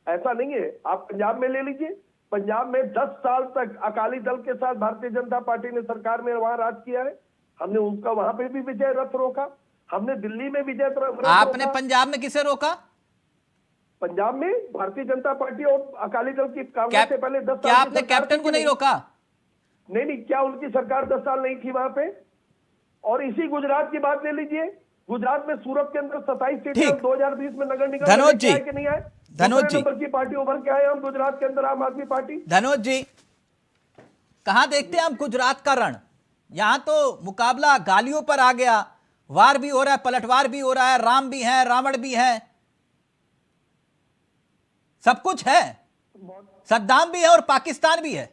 Speaker 6: ऐसा नहीं है। आप पंजाब में ले लीजिए, पंजाब में 10 साल तक अकाली दल के साथ भारतीय जनता पार्टी ने सरकार में वहां राज किया है। हमने उनका वहां पे भी विजय रथ रोका, हमने दिल्ली में विजय रथ
Speaker 1: आपने पंजाब में किसे रोका?
Speaker 6: पंजाब में भारतीय जनता पार्टी और अकाली दल की कांग्रेस से पहले 10 साल।
Speaker 1: क्या आपने कैप्टन को नहीं रोका?
Speaker 6: नहीं, क्या उनकी सरकार 10 साल नहीं थी वहां पे? और इसी गुजरात की बात ले लीजिए, गुजरात में सूरत के अंदर 27 सीटें 2020 में नगर निगम
Speaker 1: धनोज जी,
Speaker 6: कि नहीं आए?
Speaker 1: धनोज जी
Speaker 6: नंबर की पार्टी उभर के आए हम गुजरात के अंदर, आम आदमी पार्टी।
Speaker 1: धनोज जी, कहां देखते हैं हम गुजरात का रण? यहां तो मुकाबला गालियों पर आ गया, वार भी हो रहा है, पलटवार भी हो रहा है, राम भी है, रावण भी है, सब कुछ है, सद्दाम भी है और पाकिस्तान भी है।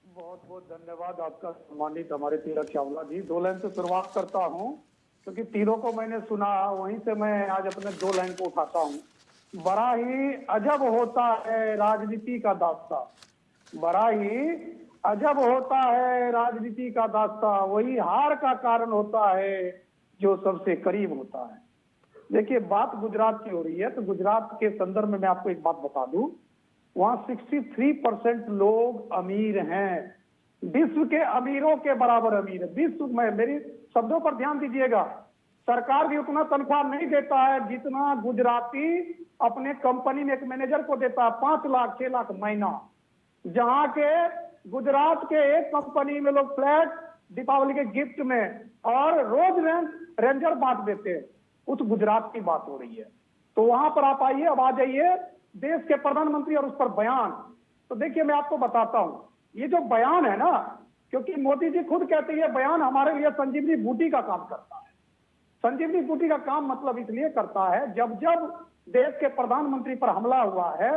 Speaker 7: बहुत बहुत धन्यवाद आपका सम्मानित हमारे तिलक चावला जी। 2 लाइन से शुरुआत करता हूं, क्योंकि तीनों को मैंने सुना, वहीं से मैं आज अपने 2 लाइन को उठाता हूं। बड़ा ही अजब होता है राजनीति का दास्ता, बड़ा ही अजब होता है राजनीति का दास्ता, वही हार का कारण होता है जो सबसे करीब होता है। देखिए, बात गुजरात की हो रही है, तो गुजरात के संदर्भ में मैं आपको एक बात बता दूं, वहां 63% लोग अमीर हैं, विश्व के अमीरों के बराबर अमीर है। विश्व में, मेरी शब्दों पर ध्यान दीजिएगा, सरकार भी उतना तनख्वाह नहीं देता है जितना गुजराती अपने कंपनी में एक मैनेजर को देता है 5 लाख 6 लाख महीना। जहां के गुजरात के एक कंपनी में लोग फ्लैट दीपावली के गिफ्ट में और रोज रेंजर बांट देते हैं, उस गुजरात की बात हो रही है। तो वहां पर आप आइए, अब आ जाइए देश के प्रधानमंत्री और उस पर बयान। तो देखिए, मैं आपको बताता हूं, ये जो बयान है ना, क्योंकि मोदी जी खुद कहते हैं बयान हमारे लिए संजीवनी बूटी का काम करता है। संजीवनी बूटी का काम मतलब इसलिए करता है, जब जब देश के प्रधानमंत्री पर हमला हुआ है,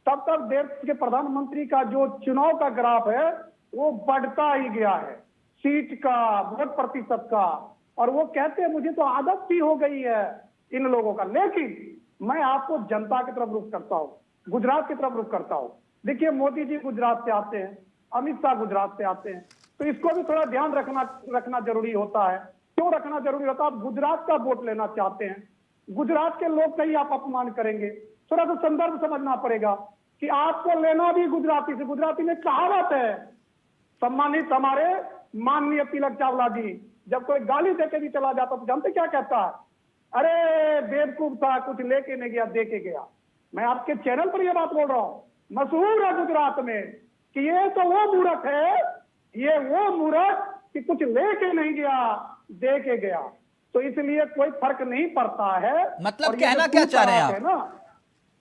Speaker 7: तब तक देश के प्रधानमंत्री का जो चुनाव का ग्राफ है वो बढ़ता ही गया है, सीट का, वोट प्रतिशत का। और वो कहते हैं मुझे तो आदत सी हो गई है इन लोगों का। लेकिन मैं आपको जनता की तरफ रुख करता हूं, गुजरात की तरफ रुख करता हूं। देखिए, मोदी जी गुजरात से आते हैं, अमित शाह गुजरात से आते हैं, तो इसको भी थोड़ा ध्यान रखना जरूरी होता है। क्यों रखना जरूरी होता है? आप गुजरात का वोट लेना चाहते हैं, गुजरात के लोग का ही आप अपमान करेंगे। थोड़ा सा संदर्भ समझना पड़ेगा कि आपको लेना भी गुजराती से। गुजराती में कहावत है, सम्मानित हमारे माननीय तिलक चावला जी, जब कोई गाली देके भी चला जाता तो जानते क्या कहता है? अरे बेवकूफ था, कुछ लेके नहीं गया, दे के गया। मैं आपके चैनल पर यह बात बोल रहा हूं, मशहूर है गुजरात में कि ये तो वो मूर्ख है, ये वो मूर्ख कि कुछ लेके नहीं गया, दे के गया। तो इसलिए कोई फर्क नहीं पड़ता है।
Speaker 1: मतलब
Speaker 7: और ये
Speaker 1: कहना
Speaker 7: जो
Speaker 1: क्या
Speaker 7: दूसरा
Speaker 1: चाह रहे हैं
Speaker 7: बात है ना,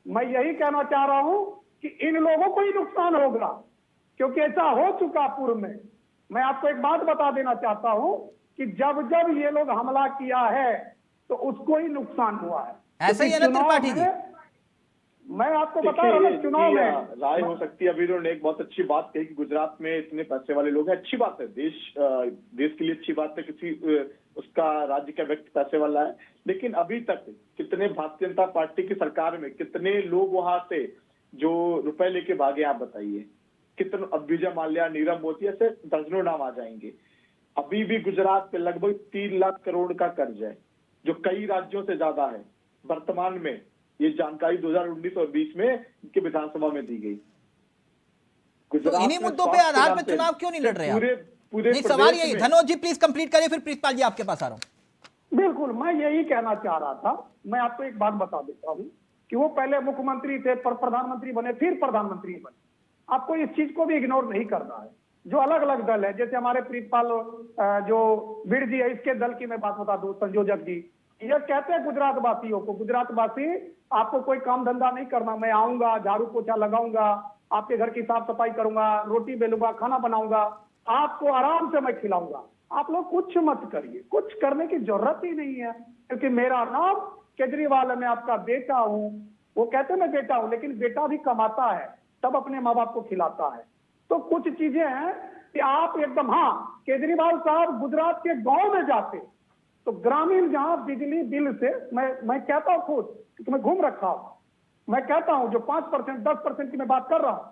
Speaker 7: मैं यही कहना चाह रहा हूं कि इन लोगों को ही नुकसान होगा, क्योंकि ऐसा हो चुका पूर्व में। मैं आपको एक बात बता देना चाहता हूं कि जब जब ये लोग हमला किया है तो उसको ही नुकसान हुआ है।
Speaker 1: ऐसा ही है ना
Speaker 7: चुनाव
Speaker 1: त्रिपाठी जी?
Speaker 7: में मैं आपको बता रहा हूं, चुनाव
Speaker 4: देखिए,
Speaker 7: में
Speaker 4: राय हो सकती है। अभी उन्होंने एक बहुत अच्छी बात कही कि गुजरात में इतने पैसे वाले लोग हैं, अच्छी बात है, देश के लिए अच्छी बात है, किसी उसका राज्य का व्यक्ति पैसे वाला है। लेकिन अभी तक कितने भारतीय जनता पार्टी की सरकार में कितने लोग वहां से जो रुपए लेके भागे, आप बताइए। कितने, अब विजय माल्या, नीरव मोदी, ऐसे दर्जनों नाम आ जाएंगे। अभी भी गुजरात पे लगभग 3 लाख करोड़ का कर्ज है, जो कई राज्यों से ज्यादा है। वर्तमान में ये जानकारी 2019 और 20 में इनके विधानसभा में दी गई।
Speaker 1: तो इन्हीं मुद्दों पे आधार पे चुनाव क्यों नहीं लड़ रहे आप?
Speaker 4: पूरे
Speaker 1: नहीं, सवाल यही। धनोज जी प्लीज कंप्लीट करिए, फिर प्रीतपाल जी आपके पास आ रहा हूं।
Speaker 7: बिल्कुल, मैं यही कहना चाह रहा था। मैं आपको एक बात बता देता हूं कि वो पहले मुख्यमंत्री थे, पर प्रधानमंत्री बने, फिर प्रधानमंत्री बने। आपको इस चीज को भी इग्नोर नहीं करना है। जो अलग अलग दल है, जैसे हमारे प्रीतपाल जो बीड़ जी है, इसके दल की मैं बात बता दूं, संयोजक जी ये कहते हैं गुजरात वासियों को, गुजरात वासी आपको कोई काम धंधा नहीं करना, मैं आऊंगा, झाड़ू पोछा लगाऊंगा, आपके घर की साफ सफाई करूंगा, रोटी बेलूंगा, खाना बनाऊंगा, आपको आराम से मैं खिलाऊंगा। आप लोग कुछ मत करिए, कुछ करने की जरूरत ही नहीं है, क्योंकि मेरा नाम केजरीवाल है, मैं आपका बेटा हूं। वो कहते हैं मैं बेटा हूं, लेकिन बेटा भी कमाता है, तब अपने माँ बाप को खिलाता है। तो कुछ चीजें हैं कि आप एकदम, हाँ केजरीवाल साहब गुजरात के गांव में जाते तो ग्रामीण जहां बिजली बिल से, मैं कहता हूं खुद, क्योंकि मैं घूम रखा हूं, मैं कहता हूं जो 5% 10% की मैं बात कर रहा हूं,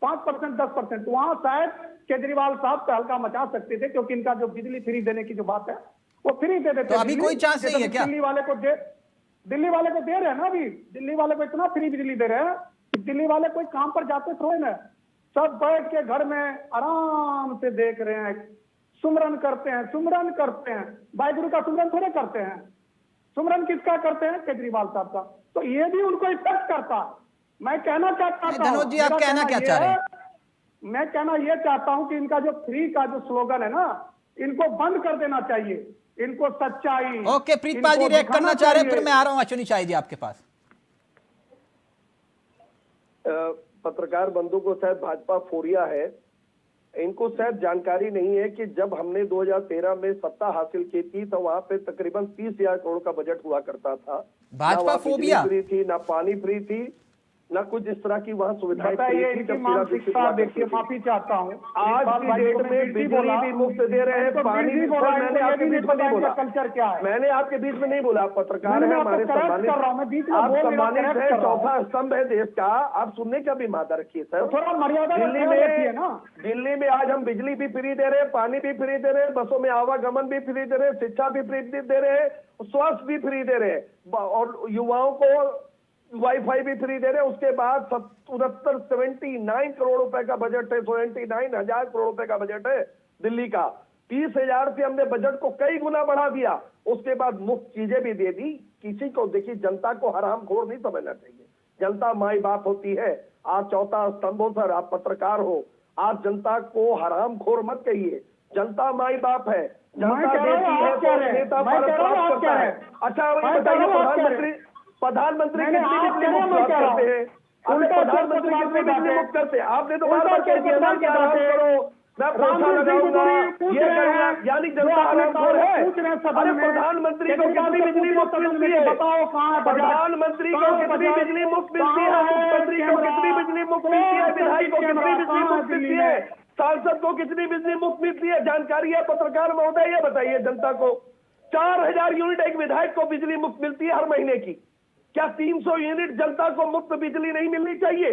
Speaker 7: 5% 10%, वहां शायद केजरीवाल साहब तहलका मचा सकते थे, क्योंकि इनका जो बिजली फ्री देने की जो बात है वो फ्री दे देते।
Speaker 1: तो अभी कोई चांस नहीं है क्या?
Speaker 7: दिल्ली वाले को दे रहे हैं ना, अभी दिल्ली वाले को इतना फ्री बिजली दे रहे हैं कि दिल्ली वाले कोई काम पर जाते थोड़े ना, सब बैठ के घर में आराम से देख रहे हैं, सुमरन करते हैं। वाहिगुरु का सुमरन थोड़े करते हैं, सुमरन किसका करते हैं? केजरीवाल साहब का। तो ये भी उनको इफेक्ट करता है। मैं कहना क्या चाहता हूं,
Speaker 1: धनोज जी आप कहना क्या चाह रहे हैं?
Speaker 7: मैं कहना यह चाहता हूं कि इनका जो फ्री का जो स्लोगन है ना, इनको बंद कर देना चाहिए। इनको सच्चाई,
Speaker 1: ओके, प्रीतपाल जी रिएक्ट करना चाह रहे हैं, फिर मैं आ रहा हूं अश्विनी शाही जी आपके पास।
Speaker 6: पत्रकार बंधु को शायद भाजपा फोरिया है, इनको शायद जानकारी नहीं है कि जब हमने 2013 में सत्ता हासिल की थी तो वहां पे तकरीबन 30,000 करोड़ का बजट हुआ करता था।
Speaker 1: भाजपा फोबिया
Speaker 6: फ्री थी, ना पानी फ्री थी, ना कुछ इस तरह की वहाँ सुविधाएं
Speaker 7: बताइए, इनकी मानसिकता देखिए। माफी चाहता हूँ,
Speaker 6: आज की डेट में बिजली भी मुफ्त दे रहे हैं, पानी भी। मैंने आपके बीच में नहीं बोला,
Speaker 7: कल्चर क्या है,
Speaker 6: मैंने आपके बीच में नहीं बोला। पत्रकार है, हमारे सम्मानित, आप सम्मानित है, चौथा स्तंभ है देश का, आप सुनने का भी मादा रखिए सर।
Speaker 7: थोड़ा मर्यादा
Speaker 6: दिल्ली में आज हम बिजली भी फ्री दे रहे हैं, पानी भी फ्री दे रहे हैं, बसों में आवागमन भी फ्री दे रहे हैं, शिक्षा भी फ्री दे रहे हैं, स्वास्थ्य भी फ्री दे रहे हैं, और युवाओं को वाईफाई भी फ्री दे रहे हैं। उसके बाद 79 करोड़ रुपए का बजट है, 79,000 करोड़ रुपए का बजट है दिल्ली का। 30,000 से हमने बजट को कई गुना बढ़ा दिया। उसके बाद मुफ्त चीजें भी दे दी। किसी को देखिए, जनता को हरामखोर नहीं समझना चाहिए, जनता माई बाप होती है। आप चौथा स्तंभ हो सर, आप पत्रकार हो, आप जनता को हरामखोर मत कहिए, जनता माई बाप है, जनता देती है तो नेता करता है। अच्छा बताइए, प्रधानमंत्री कितनी बिजली मुफ्त करते हैं? प्रधानमंत्री कितनी बिजली मुफ्त करते हैं? आपने तो बार बार कह दिया ना कि आराम करो, मैं पैसा लगाऊंगा, ये करूंगा, यानी जनता हरामखोर है। अरे प्रधानमंत्री को कितनी बिजली मुफ्त मिलती है? प्रधानमंत्री को कितनी बिजली मुफ्त मिलती है? मुख्यमंत्री को कितनी बिजली मुफ्त मिलती है? विधायक को कितनी बिजली मुफ्त मिलती है? सांसद को कितनी बिजली मुफ्त मिलती है? जानकारी है पत्रकार महोदय, ये बताइए जनता को। 4,000 यूनिट एक विधायक को बिजली मुफ्त मिलती है हर महीने की। क्या 300 यूनिट जनता को मुफ्त बिजली नहीं मिलनी चाहिए?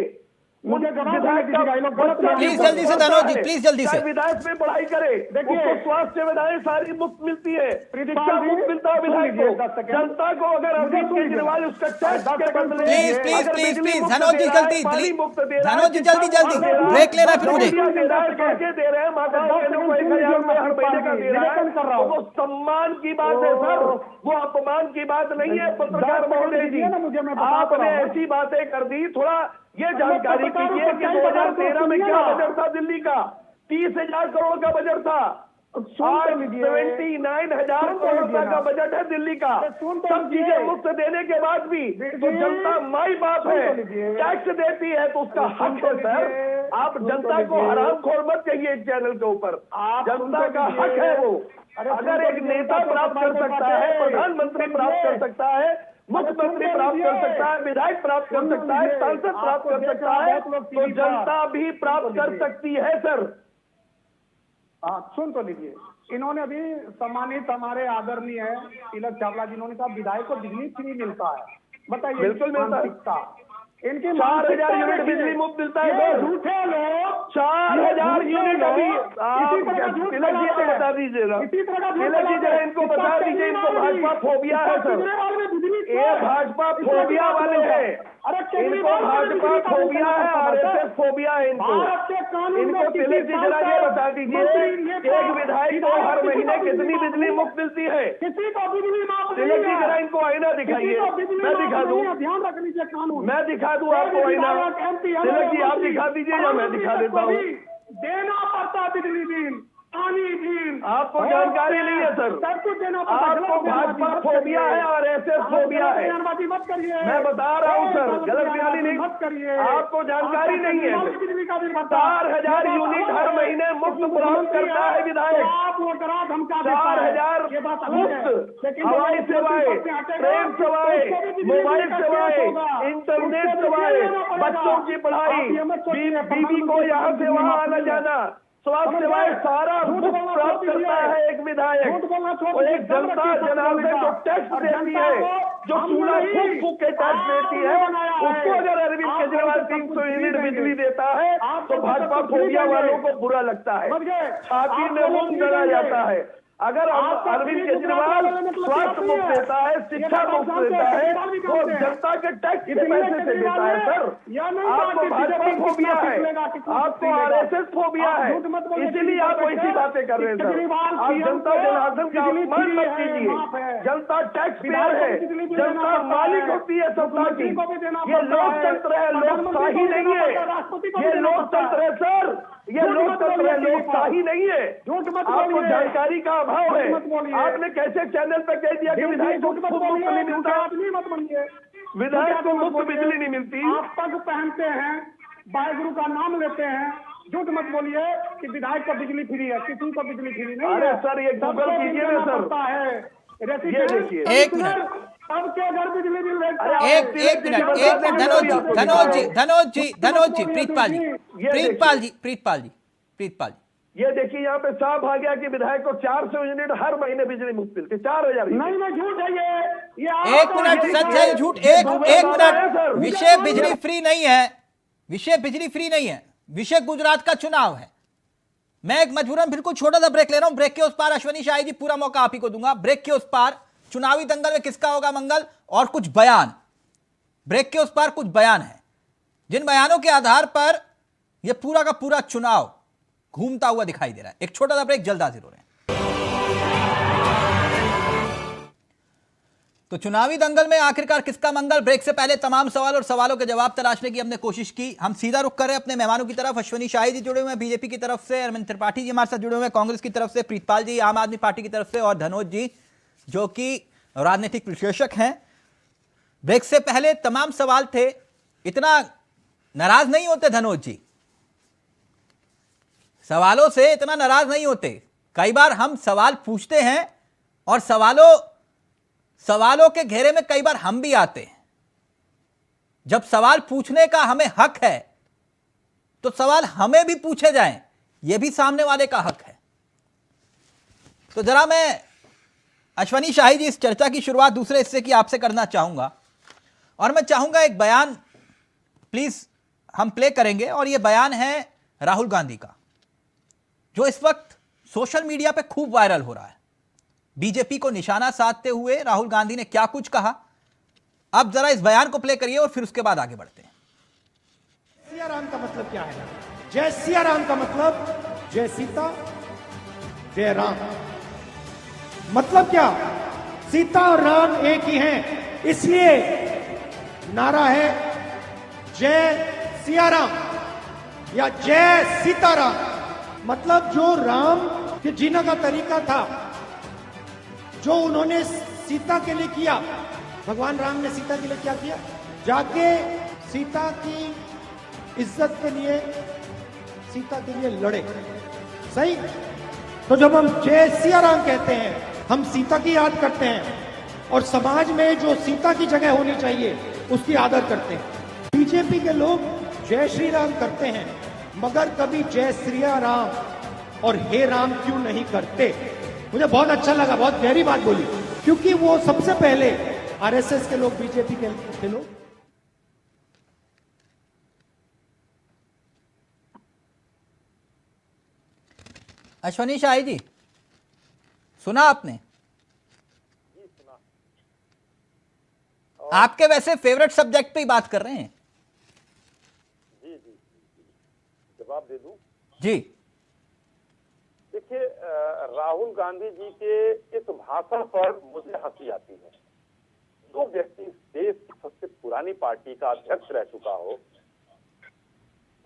Speaker 7: मुझे जवाब
Speaker 6: विधायक
Speaker 7: देने दीजिएगा, ये लोग गलत
Speaker 6: बच्चा
Speaker 1: प्लीज जल्दी से धनोज जी, प्लीज जल्दी से।
Speaker 6: चाहे विधायक में पढ़ाई करे,
Speaker 7: देखिए,
Speaker 6: उसको स्वास्थ्य सुविधाएं सारी मुफ्त मिलती है,
Speaker 7: प्रीतिपाल
Speaker 6: शिक्षा
Speaker 7: जी,
Speaker 6: मुफ्त मिलता है
Speaker 7: सुन
Speaker 6: विधायक
Speaker 7: लीजिए,
Speaker 6: को।
Speaker 7: 10 सेकंड।
Speaker 6: जनता को अगर अरविंद
Speaker 7: सुन लीजिए।
Speaker 6: केजरीवाल उसका टैक्स
Speaker 7: 10
Speaker 6: के
Speaker 7: सेकंड
Speaker 6: बदले
Speaker 1: प्लीज प्लीज
Speaker 6: अगर
Speaker 1: प्लीज
Speaker 6: बिजली
Speaker 1: प्लीज
Speaker 6: मुफ्त
Speaker 1: धनोज जी
Speaker 6: दे रहा है,
Speaker 1: जल्दी
Speaker 6: पानी
Speaker 1: प्लीज
Speaker 6: मुफ्त दे रहा है,
Speaker 1: धनोज जी जल्दी
Speaker 6: शिक्षा
Speaker 1: जल्दी
Speaker 6: मुफ्त दे रहा है,
Speaker 1: ब्रेक लेना है फिर मुझे।
Speaker 6: दे रहा है, पैसे दे रहे हैं, माता बहनों को 1000 रुपए हर महीने का दे रहा है,
Speaker 7: निवेदन कर रहा हूं।
Speaker 6: वो सम्मान की बात है सर, वो अपमान की बात नहीं है। पत्रकार महोदय जी,
Speaker 7: ना मुझे, मैं बता
Speaker 6: आपने
Speaker 7: रहा हूं।
Speaker 6: ऐसी बातें कर दी, थोड़ा ये जानकारी
Speaker 7: पत्रकारों
Speaker 6: कीजिए
Speaker 7: को
Speaker 6: कि
Speaker 7: क्या
Speaker 6: 2013 में क्या
Speaker 7: बताओ,
Speaker 6: बजट था दिल्ली का? 30,000 करोड़ का बजट था।
Speaker 7: सुन
Speaker 6: आज
Speaker 7: तो लीजिए।
Speaker 6: 79,000
Speaker 7: सुन तो
Speaker 6: करोड़
Speaker 7: लीजिए
Speaker 6: का
Speaker 7: ना।
Speaker 6: बजट है दिल्ली का।
Speaker 7: अरे सुन तो
Speaker 6: सब
Speaker 7: लीजिए।
Speaker 6: चीजें मुफ्त देने के बाद भी तो
Speaker 7: जी।
Speaker 6: जनता माई बाप
Speaker 7: सुन
Speaker 6: है,
Speaker 7: तो लीजिए।
Speaker 6: टैक्स देती है तो उसका
Speaker 7: अरे सुन
Speaker 6: हक
Speaker 7: तो
Speaker 6: है सर।
Speaker 7: लीजिए।
Speaker 6: आप
Speaker 7: सुन तो
Speaker 6: जनता को
Speaker 7: लीजिए।
Speaker 6: हरामखोर मत कहिए इस चैनल के ऊपर।
Speaker 7: आप सुन
Speaker 6: जनता
Speaker 7: तो
Speaker 6: का
Speaker 7: लीजिए।
Speaker 6: हक है वो।
Speaker 7: अरे सुन
Speaker 6: अगर
Speaker 7: तो
Speaker 6: एक
Speaker 7: लीजिए,
Speaker 6: नेता
Speaker 7: उनका
Speaker 6: प्राप्त कर
Speaker 7: तो
Speaker 6: सकता
Speaker 7: बात
Speaker 6: है,
Speaker 7: है।
Speaker 6: प्रधानमंत्री
Speaker 7: सुन
Speaker 6: प्राप्त कर
Speaker 7: लीजिए।
Speaker 6: सकता है, मुख्यमंत्री
Speaker 7: सुन तो
Speaker 6: प्राप्त कर
Speaker 7: लीजिए।
Speaker 6: सकता है, विधायक प्राप्त कर
Speaker 7: सुन
Speaker 6: सकता है,
Speaker 7: लीजिए।
Speaker 6: सांसद प्राप्त
Speaker 7: आपको
Speaker 6: कर
Speaker 7: देख
Speaker 6: सकता
Speaker 7: रहा
Speaker 6: है,
Speaker 7: बहुत लोग
Speaker 6: तो
Speaker 7: टीवी पर।
Speaker 6: जनता भी प्राप्त
Speaker 7: सुन तो
Speaker 6: कर
Speaker 7: लीजिए।
Speaker 6: सकती है सर।
Speaker 7: हाँ, सुन तो लीजिए। इन्होंने अभी सम्मानित हमारे आदरणीय है तिलक चावला जी, इन्होंने कहा विधायक को बिजली फ्री मिलता है। बताइए
Speaker 6: बिल्कुल मिलता है।
Speaker 7: मानसिकता, इनकी
Speaker 6: 4,000 यूनिट
Speaker 7: देखिए।
Speaker 6: बिजली मुफ्त मिलता है
Speaker 7: ये
Speaker 6: सर।
Speaker 7: झूठे लोग
Speaker 6: 4,000 यूनिट अभी
Speaker 7: इसी तरह का झूठ
Speaker 6: तिलक जी
Speaker 7: फैलाते
Speaker 6: आप
Speaker 7: हैं।
Speaker 6: बता दीजिए ना,
Speaker 7: इसी तरह का झूठ
Speaker 6: तिलक जी
Speaker 7: फैलाते
Speaker 6: जरा
Speaker 7: हैं।
Speaker 6: इनको
Speaker 7: इसका
Speaker 6: बता दीजिए, इनको
Speaker 7: केजरीवाल भी-
Speaker 6: भाजपा फोबिया है
Speaker 7: इसका
Speaker 6: सर।
Speaker 7: केजरीवाल भी बिजली
Speaker 6: ये भाजपा फोबिया वाले हैं,
Speaker 7: अरे
Speaker 6: इनको
Speaker 7: केजरीवाल
Speaker 6: भाजपा फोबिया है, RSS फोबिया है इनको।
Speaker 7: भारत के कानून
Speaker 6: इनको
Speaker 7: में
Speaker 6: तिलक जी जरा ये बता दीजिए कि एक विधायक को हर महीने कितनी बिजली मुफ्त मिलती है?
Speaker 7: किसी को बिजली माफ नहीं
Speaker 6: तिलक जी
Speaker 7: है।
Speaker 6: जरा इनको आईना दिखाइए,
Speaker 7: किसी को बिजली
Speaker 6: मैं
Speaker 7: माफ
Speaker 6: दिखा
Speaker 7: नहीं
Speaker 6: दूं,
Speaker 7: है, ध्यान रख लीजिए कानून।
Speaker 6: मैं दिखा दूं आपको आईना। तिलक जी आप दिखा दीजिए या मैं दिखा देता हूँ?
Speaker 7: देना पड़ता बिजली बिल, पानी बिल,
Speaker 6: आपको जानकारी नहीं है सर।
Speaker 7: सब कुछ देना पड़ता।
Speaker 6: आपको भाजपा फोबिया है और RSS फोबिया है।
Speaker 7: बयानबाजी मत करिए।
Speaker 6: मैं बता रहा हूँ सर, गलत बयानी नहीं।
Speaker 7: मत करिए।
Speaker 6: आपको जानकारी नहीं है।
Speaker 7: बिजली का बिल भरता।
Speaker 6: 4,000 यूनिट हर महीने मुफ्त प्राप्त करता है विधायक।
Speaker 7: आप वो करा धमका
Speaker 6: 4,000
Speaker 7: ये बात अलग है।
Speaker 6: मुफ्त
Speaker 7: लेकिन
Speaker 6: हवाई
Speaker 7: जो
Speaker 6: सेवाएं,
Speaker 7: मुख्यमंत्री हटेगा,
Speaker 6: ट्रेन सेवाएं,
Speaker 7: उसको भी बिजली
Speaker 6: मोबाइल
Speaker 7: बिल का
Speaker 6: सेवाएं,
Speaker 7: केस होगा।
Speaker 6: इंटरनेट
Speaker 7: उसको भी
Speaker 6: सेवाएं,
Speaker 7: देना पड़ेगा।
Speaker 6: बच्चों की पढ़ाई,
Speaker 7: आप ये मत सोचिए,
Speaker 6: बीवी को यहाँ से वहाँ आना जाना, स्वास्थ्य सेवाएं सारा
Speaker 7: झूठ
Speaker 6: मुफ्त
Speaker 7: बोलना
Speaker 6: प्राप्त
Speaker 7: छोड़
Speaker 6: करता
Speaker 7: दीजिए।
Speaker 6: है एक विधायक।
Speaker 7: झूठ बोलना छोड़
Speaker 6: और
Speaker 7: दीजिए,
Speaker 6: एक जनता
Speaker 7: दम रखिए
Speaker 6: जनार्दन
Speaker 7: सबको
Speaker 6: जो टैक्स
Speaker 7: और
Speaker 6: देती
Speaker 7: जनता
Speaker 6: है,
Speaker 7: को
Speaker 6: जो
Speaker 7: हम
Speaker 6: चूल्हा
Speaker 7: नहीं,
Speaker 6: फूक फूक के टैक्स देती है,
Speaker 7: आपने बनाया है।
Speaker 6: उसको अगर अरविंद
Speaker 7: आप
Speaker 6: केजरीवाल
Speaker 7: सब
Speaker 6: 300
Speaker 7: कुछ
Speaker 6: यूनिट
Speaker 7: फ्री
Speaker 6: बिजली
Speaker 7: देंगे।
Speaker 6: देता है
Speaker 7: आप
Speaker 6: तो
Speaker 7: सब
Speaker 6: भाजपा
Speaker 7: कुछ फ्री
Speaker 6: फोबिया
Speaker 7: देंगे।
Speaker 6: वालों को बुरा लगता है,
Speaker 7: समझ गए?
Speaker 6: छाती
Speaker 7: आप
Speaker 6: में
Speaker 7: सब
Speaker 6: घूम
Speaker 7: फ्री
Speaker 6: डरा
Speaker 7: देंगे।
Speaker 6: जाता है। अगर
Speaker 7: आप सब
Speaker 6: अरविंद
Speaker 7: फ्री
Speaker 6: केजरीवाल
Speaker 7: गुजरात वाले मतलब
Speaker 6: स्वास्थ्य
Speaker 7: नहीं
Speaker 6: मुफ्त
Speaker 7: है।
Speaker 6: देता है,
Speaker 7: ये
Speaker 6: शिक्षा
Speaker 7: बात आप
Speaker 6: मुफ्त
Speaker 7: जानते
Speaker 6: देता
Speaker 7: हैं,
Speaker 6: है,
Speaker 7: केजरीवाल भी
Speaker 6: तो
Speaker 7: जानते हैं।
Speaker 6: जनता के टैक्स के
Speaker 7: इसलिए
Speaker 6: पैसे से देता है सर।
Speaker 7: या नहीं
Speaker 6: आपको
Speaker 7: बात
Speaker 6: भाजपा
Speaker 7: बीजेपी
Speaker 6: फोबिया
Speaker 7: कितना
Speaker 6: है,
Speaker 7: पिछलेगा, कितना
Speaker 6: आपको
Speaker 7: पिछलेगा।
Speaker 6: RSS फोबिया
Speaker 7: आप
Speaker 6: है,
Speaker 7: झूठ मत बोलिए,
Speaker 6: इसीलिए आप
Speaker 7: ठीक है,
Speaker 6: वैसी बातें कर रहे हैं सर।
Speaker 7: केजरीवाल
Speaker 6: आप
Speaker 7: PM
Speaker 6: जनता
Speaker 7: को
Speaker 6: जनार्दन का
Speaker 7: बिजली
Speaker 6: अपमान
Speaker 7: फ्री
Speaker 6: मत
Speaker 7: है,
Speaker 6: कीजिए।
Speaker 7: माफ है।
Speaker 6: जनता टैक्स पेयर
Speaker 7: विधायक को
Speaker 6: है,
Speaker 7: बिजली बिल देना
Speaker 6: जनता
Speaker 7: पड़ता
Speaker 6: मालिक
Speaker 7: है,
Speaker 6: होती है सत्ता की।
Speaker 7: मुख्यमंत्री को भी देना
Speaker 6: ये
Speaker 7: पड़ता है,
Speaker 6: लोकतंत्र है,
Speaker 7: प्रधानमंत्री
Speaker 6: लोकशाही
Speaker 7: को भी
Speaker 6: नहीं
Speaker 7: देना
Speaker 6: है।
Speaker 7: पड़ता है, राष्ट्रपति को भी
Speaker 6: ये
Speaker 7: देना पड़ता
Speaker 6: लोकतंत्र है सर, ये
Speaker 7: झूठ मत
Speaker 6: लोकतंत्र है,
Speaker 7: बोलिए,
Speaker 6: लोकशाही नहीं है।
Speaker 7: झूठ मत
Speaker 6: आपको
Speaker 7: बोलिए।
Speaker 6: जानकारी का अभाव है।
Speaker 7: झूठ मत बोलिए।
Speaker 6: आपने कैसे चैनल पे कह दिया कि विधायक को
Speaker 7: झूठ मत
Speaker 6: मुफ्त
Speaker 7: बोलिए,
Speaker 6: नहीं
Speaker 7: झूठे
Speaker 6: मिलता,
Speaker 7: आदमी मत बनिए।
Speaker 6: विधायक को
Speaker 7: झूठे आदमी मत
Speaker 6: मुफ्त
Speaker 7: बोलिए।
Speaker 6: बिजली नहीं मिलती।
Speaker 7: आप पग पहनते हैं, वाहेगुरु का नाम लेते हैं, झूठ मत बोलिए कि विधायक को बिजली फ्री है, किसी को बिजली फ्री नहीं
Speaker 6: अरे
Speaker 7: है।
Speaker 6: सर, ये गूगल
Speaker 7: सबको
Speaker 6: कीजिए
Speaker 7: बिल
Speaker 6: ना
Speaker 7: देना
Speaker 6: सर।
Speaker 7: पड़ता है।
Speaker 6: ये देखिए।
Speaker 1: एक मिनट।
Speaker 7: सबके घर बिजली बिल देखता
Speaker 6: अरे
Speaker 7: है।
Speaker 1: एक मिनट धनोज जी प्रीतपाल जी
Speaker 6: ये देखिए यहाँ पे साफ आ गया कि विधायक को 400 यूनिट हर महीने बिजली मुफ्त मिलती, 4,000
Speaker 7: नहीं नहीं, झूठ है ये
Speaker 1: एक मिनट, सच है झूठ? एक मिनट, विषय बिजली फ्री नहीं है, विषय बिजली फ्री नहीं है, विषय गुजरात का चुनाव है। मैं एक मजबूरन बिल्कुल छोटा सा ब्रेक ले रहा हूं। ब्रेक के उस पार अश्वनी शाही जी, पूरा मौका आप ही को दूंगा। ब्रेक के उस पार चुनावी दंगल में किसका होगा मंगल, और कुछ बयान, ब्रेक के उस पार कुछ बयान है जिन बयानों के आधार पर यह पूरा का पूरा चुनाव घूमता हुआ दिखाई दे रहा है। एक छोटा सा ब्रेक, जल्द हाजिर हो रहे हैं। तो चुनावी दंगल में आखिरकार किसका मंगल, ब्रेक से पहले तमाम सवाल और सवालों के जवाब तलाशने की हमने कोशिश की। हम सीधा रुख कर रहे हैं अपने मेहमानों की तरफ। अश्वनी शाही जी जुड़े हुए हैं बीजेपी की तरफ से, अरविंद त्रिपाठी जी हमारे साथ जुड़े हुए हैं कांग्रेस की तरफ से, प्रीतपाल जी आम आदमी पार्टी की तरफ से, और धनोज जी जो कि राजनीतिक विश्लेषक हैं। ब्रेक से पहले तमाम सवाल थे। इतना नाराज नहीं होते धनोज जी, सवालों से इतना नाराज नहीं होते। कई बार हम सवाल पूछते हैं और सवालों के घेरे में कई बार हम भी आते हैं। जब सवाल पूछने का हमें हक है तो सवाल हमें भी पूछे जाएं, यह भी सामने वाले का हक है। तो जरा मैं अश्वनी शाही जी इस चर्चा की शुरुआत दूसरे हिस्से की आपसे करना चाहूंगा, और मैं चाहूंगा एक बयान प्लीज हम प्ले करेंगे और यह बयान है राहुल गांधी का, जो इस वक्त सोशल मीडिया पे खूब वायरल हो रहा है। बीजेपी को निशाना साधते हुए राहुल गांधी ने क्या कुछ कहा, अब जरा इस बयान को प्ले करिए और फिर उसके बाद आगे बढ़ते हैं।
Speaker 8: सिया राम का मतलब क्या है? जय सिया राम का मतलब जय सीता जय राम। मतलब क्या? सीता और राम एक ही हैं, इसलिए नारा है जय सिया राम या जय सीताराम। मतलब जो राम के जीने का तरीका था, जो उन्होंने सीता के लिए किया, भगवान राम ने सीता के लिए क्या किया? जाके सीता की इज्जत के लिए, सीता के लिए लड़े। सही? तो जब हम जय सिया राम कहते हैं, हम सीता की याद करते हैं और समाज में जो सीता की जगह होनी चाहिए उसकी आदर करते हैं। बीजेपी के लोग जय श्री राम करते हैं, मगर कभी जय श्री राम और हे राम क्यों नहीं करते? मुझे बहुत अच्छा लगा, बहुत गहरी बात बोली, क्योंकि वो सबसे पहले आरएसएस के लोग, बीजेपी के लोग
Speaker 1: अश्वनी शाही जी, सुना आपने? आपके वैसे फेवरेट सब्जेक्ट पे ही बात कर रहे हैं।
Speaker 5: जी जी, जवाब दे दूं?
Speaker 1: जी।
Speaker 5: देखिए, राहुल गांधी जी के इस भाषण पर मुझे हंसी आती है। जो व्यक्ति देश की सबसे पुरानी पार्टी का अध्यक्ष रह चुका हो,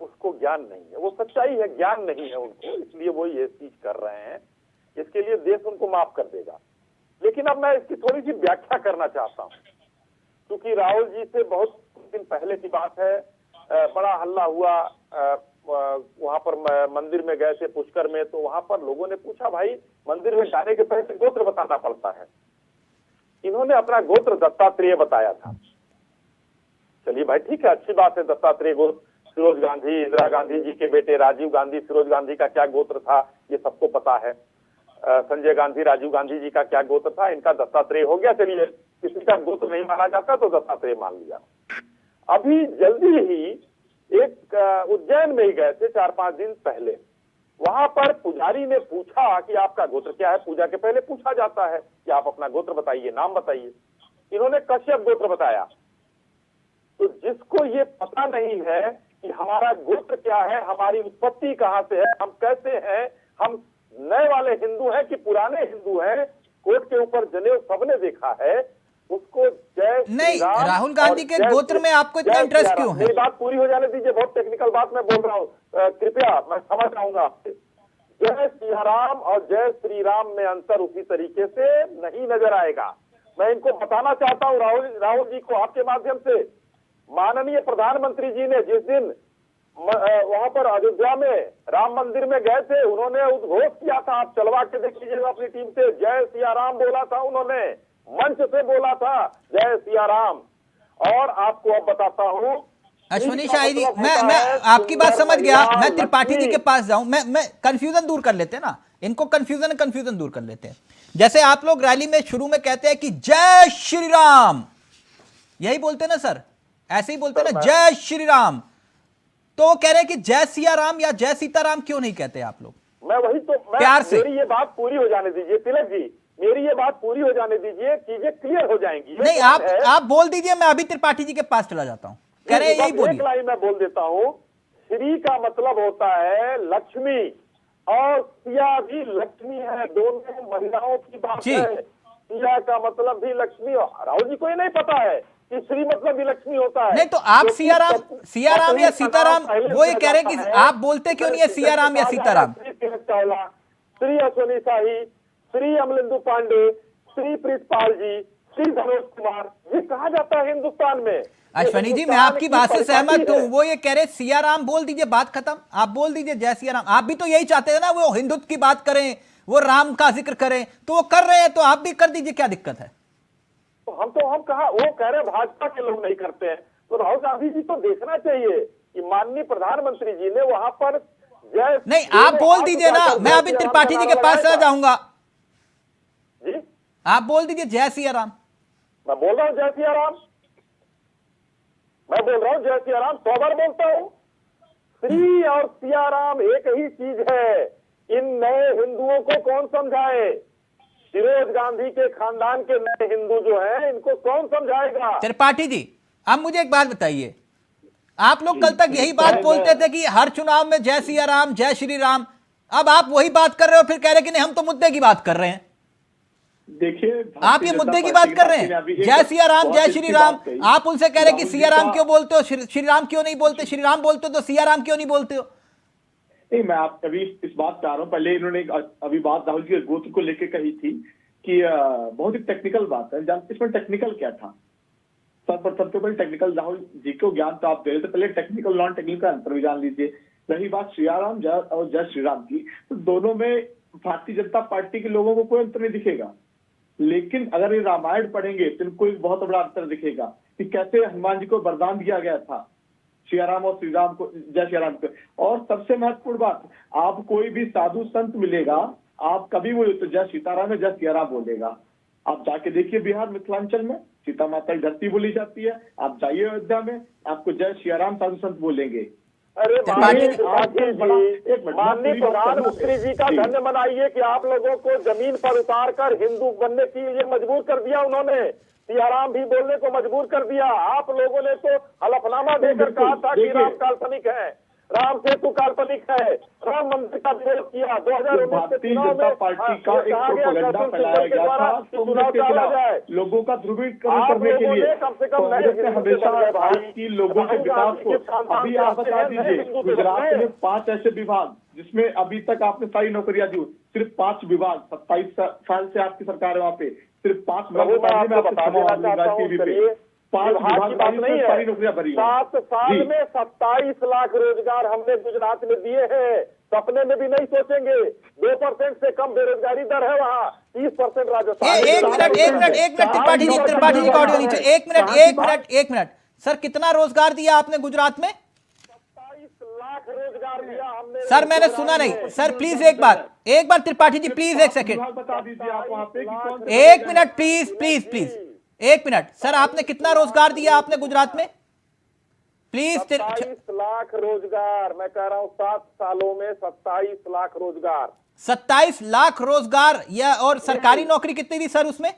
Speaker 5: उसको ज्ञान नहीं है। वो सच्चाई है, ज्ञान नहीं है उनको, इसलिए वो ये चीज कर रहे हैं। इसके लिए देश उनको माफ कर देगा। लेकिन अब मैं इसकी थोड़ी सी व्याख्या करना चाहता हूँ, क्योंकि राहुल जी से बहुत दिन पहले की बात है, बड़ा हल्ला हुआ, वहां पर मंदिर में गए थे पुष्कर में, तो वहां पर लोगों ने पूछा, भाई मंदिर में जाने के पहले गोत्र बताना पड़ता है। इन्होंने अपना गोत्र दत्तात्रेय बताया था। चलिए भाई ठीक है, अच्छी बात है, दत्तात्रेय गोत्र। फिरोज गांधी, इंदिरा गांधी जी के बेटे राजीव गांधी, फिरोज गांधी का क्या गोत्र था ये सबको पता है। संजय गांधी, राजीव गांधी जी का क्या गोत्र था, इनका दत्तात्रेय हो गया। चलिए, किसी का गोत्र नहीं माना जाता तो दत्तात्रेय मान लिया। अभी जल्दी ही एक उज्जैन में ही गए थे 4-5 दिन पहले, वहां पर पुजारी ने पूछा कि आपका गोत्र क्या है। पूजा के पहले पूछा जाता है कि आप अपना गोत्र बताइए, नाम बताइए। इन्होंने कश्यप गोत्र बताया। तो जिसको ये पता नहीं है कि हमारा गोत्र क्या है, हमारी उत्पत्ति कहां से है, हम कैसे हैं, हम नए वाले हिंदू हैं कि पुराने हिंदू हैं, कोर्ट के ऊपर जनेऊ सबने देखा है, उसको जय
Speaker 1: नहीं, राहुल गांधी के गोत्र में आपको इतना इंटरेस्ट क्यों है?
Speaker 5: मेरी बात पूरी हो जाने दीजिए, बहुत टेक्निकल बात मैं बोल रहा हूँ, कृपया, मैं समझ आऊंगा आपसे। जय सियाराम और जय श्री राम में अंतर उसी तरीके से नहीं नजर आएगा। मैं इनको बताना चाहता हूँ, राहुल जी को आपके माध्यम से। माननीय प्रधानमंत्री जी ने जिस दिन वहां पर अयोध्या में राम मंदिर में गए थे, उन्होंने उद्घोष किया था, आप चलवा के देख लीजिएगा अपनी टीम से, जय सिया राम बोला था उन्होंने, मंच से बोला था जय सिया राम। और आपको अब बताता हूँ,
Speaker 1: अश्वनी शाही जी, मैं आपकी बात समझ गया। मैं त्रिपाठी जी के पास जाऊं, मैं कंफ्यूजन दूर कर लेते हैं ना, इनको कंफ्यूजन दूर कर लेते हैं। जैसे आप लोग रैली में शुरू में कहते हैं कि जय श्री राम, यही बोलते हैं ना सर, ऐसे ही बोलते हैं ना, जय श्री राम। तो कह रहे हैं कि जय सिया राम या जय सीताराम क्यों नहीं कहते आप लोग?
Speaker 5: मैं वही तो,
Speaker 1: प्यार से
Speaker 5: मेरी ये बात पूरी हो जाने दीजिए तिलक जी, मेरी ये बात पूरी हो जाने दीजिए, चीजें क्लियर हो जाएंगी।
Speaker 1: नहीं, आप बोल दीजिए, मैं अभी त्रिपाठी जी के पास चला जाता हूँ। कह रहे हैं यही बोलिए।
Speaker 5: एक लाइन मैं बोल देता हूँ, श्री का मतलब होता है लक्ष्मी, और सिया भी लक्ष्मी है, दोनों महिलाओं की बात है। सिया का मतलब भी लक्ष्मी, राहुल जी को ये नहीं पता है कि श्री मतलब भी लक्ष्मी होता है।
Speaker 1: नहीं तो आप सिया राम या सीताराम, वो ये कह रहे हैं कि आप बोलते क्यों नहीं है सिया राम या सीताराम?
Speaker 5: श्री अश्वनी शाही, श्री अमलेंदु पांडे, श्री प्रीतपाल जी, श्री धनोज कुमार, ये कहा जाता है हिंदुस्तान में।
Speaker 1: अश्वनी जी, मैं आपकी बात से सहमत हूं, वो ये कह रहे सिया राम बोल दीजिए, बात खत्म। आप बोल दीजिए जय सिया राम। आप भी तो यही चाहते हैं ना, वो हिंदुत्व की बात करें, वो राम का जिक्र करें, तो वो कर रहे हैं, तो आप भी कर दीजिए, क्या दिक्कत है?
Speaker 5: हम कहा, वो कह रहे भाजपा के लोग नहीं करते हैं, तो राहुल गांधी जी को देखना चाहिए कि माननीय प्रधानमंत्री जी ने वहां पर जय
Speaker 1: नहीं, आप बोल दीजिए ना, मैं अभी त्रिपाठी जी के पास चला जाऊंगा
Speaker 5: जी।
Speaker 1: आप बोल दीजिए जय सिया राम।
Speaker 5: मैं बोल रहा हूँ जय सिया राम, मैं बोल रहा हूँ जय सिया राम, 100 बार बोलता हूँ। श्री और सियाराम एक ही चीज है। इन नए हिंदुओं को कौन समझाए? फिरोज गांधी के खानदान के नए हिंदू जो हैं, इनको कौन समझाएगा?
Speaker 1: त्रिपाठी जी, अब मुझे एक बात बताइए, आप लोग कल तक यही बात बोलते थे कि हर चुनाव में जय सिया राम जय श्री राम, अब आप वही बात कर रहे हो, फिर कह रहे कि नहीं हम तो मुद्दे की बात कर रहे हैं।
Speaker 4: देखिए,
Speaker 1: आप ये मुद्दे की बात कर रहे हैं, जय सिया राम जय श्री राम, आप उनसे कह रहे हैं कि सिया राम क्यों बोलते हो, श्री राम क्यों नहीं बोलते, श्री राम बोलते हो तो सिया राम क्यों नहीं बोलते हो?
Speaker 4: नहीं, मैं आप अभी इस बात पे आ रहा हूँ। पहले इन्होंने अभी बात राहुल जी के गोत्र को लेकर कही थी कि बहुत ही टेक्निकल बात है। इसमें टेक्निकल क्या था? सर्वप्रथम तो पहले टेक्निकल, राहुल जी को ज्ञान तो आप दे रहे थे, पहले टेक्निकल नॉन टेक्निकल का अंतर भी जान लीजिए। रही बात सियाराम जय और जय श्री राम की, तो दोनों में भारतीय जनता पार्टी के लोगों को कोई अंतर नहीं दिखेगा, लेकिन अगर ये रामायण पढ़ेंगे तो इनको एक बहुत बड़ा अंतर दिखेगा कि कैसे हनुमान जी को वरदान दिया गया था सियाराम और श्री राम को, जय श्री राम को। और सबसे महत्वपूर्ण बात, आप कोई भी साधु संत मिलेगा, आप कभी वो तो जय सीताराम है जय सियाराम बोलेगा। आप जाके देखिए बिहार मिथिलांचल में सीता माता की धरती बोली जाती है, आप जाइए अयोध्या में आपको जय सियाराम साधु संत बोलेंगे।
Speaker 5: अरे
Speaker 1: त्रिपाठी
Speaker 5: माननीय प्रधानमंत्री जी का धन्य मनाइए कि आप लोगों को जमीन पर उतार कर हिंदू बनने की ये मजबूर कर दिया उन्होंने, सियाराम भी बोलने को मजबूर कर दिया। आप लोगों ने तो हलफनामा देकर कहा था कि राम काल्पनिक है, राम सेतु काल्पनिक है, राम मंदिर का विरोध किया। 2019
Speaker 4: भारतीय जनता पार्टी का एक प्रोपेगेंडा फैलाया गया था कांग्रेस के खिलाफ, लोगों का ध्रुवीकरण करने के लिए। कांग्रेस ने हमेशा भारत की लोगों के विकास को, अभी आप बता दीजिए गुजरात में 5 ऐसे विभाग जिसमें अभी तक आपने सारी नौकरियां दी, सिर्फ 5 विभाग, 27 साल से आपकी सरकार है वहाँ पे, सिर्फ 5 विभाग
Speaker 5: विभाग की बात नहीं है। 7 साल में 27 लाख रोजगार हमने गुजरात में दिए हैं, सपने में भी नहीं सोचेंगे। 2% से कम बेरोजगारी दर है वहाँ, 30% राजस्थान।
Speaker 1: एक मिनट त्रिपाठी जी का ऑडियो नीचे, एक मिनट सर, कितना रोजगार दिया आपने गुजरात में?
Speaker 5: 27 लाख रोजगार दिया हमने।
Speaker 1: सर मैंने सुना नहीं सर, प्लीज एक बार त्रिपाठी जी प्लीज एक सेकेंड,
Speaker 4: बता दीजिए आप वहाँ पे।
Speaker 1: एक मिनट प्लीज एक मिनट सर, आपने कितना रोजगार दिया आपने गुजरात में प्लीज?
Speaker 5: 27 लाख रोजगार, मैं कह रहा हूँ 7 सालों में 27 लाख रोजगार।
Speaker 1: 27 लाख रोजगार, या और सरकारी नौकरी कितनी थी सर उसमें?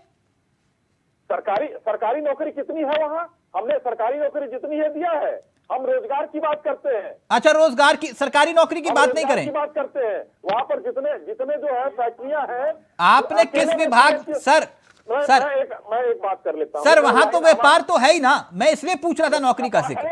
Speaker 5: सरकारी नौकरी कितनी है वहाँ? हमने सरकारी नौकरी जितनी है दिया है, हम रोजगार की बात करते हैं।
Speaker 1: अच्छा, रोजगार की, सरकारी नौकरी की बात नहीं करें,
Speaker 5: की बात करते हैं। वहाँ पर जितने जो है फैक्ट्रियां हैं,
Speaker 1: आपने किस विभाग
Speaker 5: मैं एक बात कर लेता हूँ
Speaker 1: सर, वहां तो व्यापार तो है ही ना, मैं इसलिए पूछ रहा था नौकरी का जिक्र।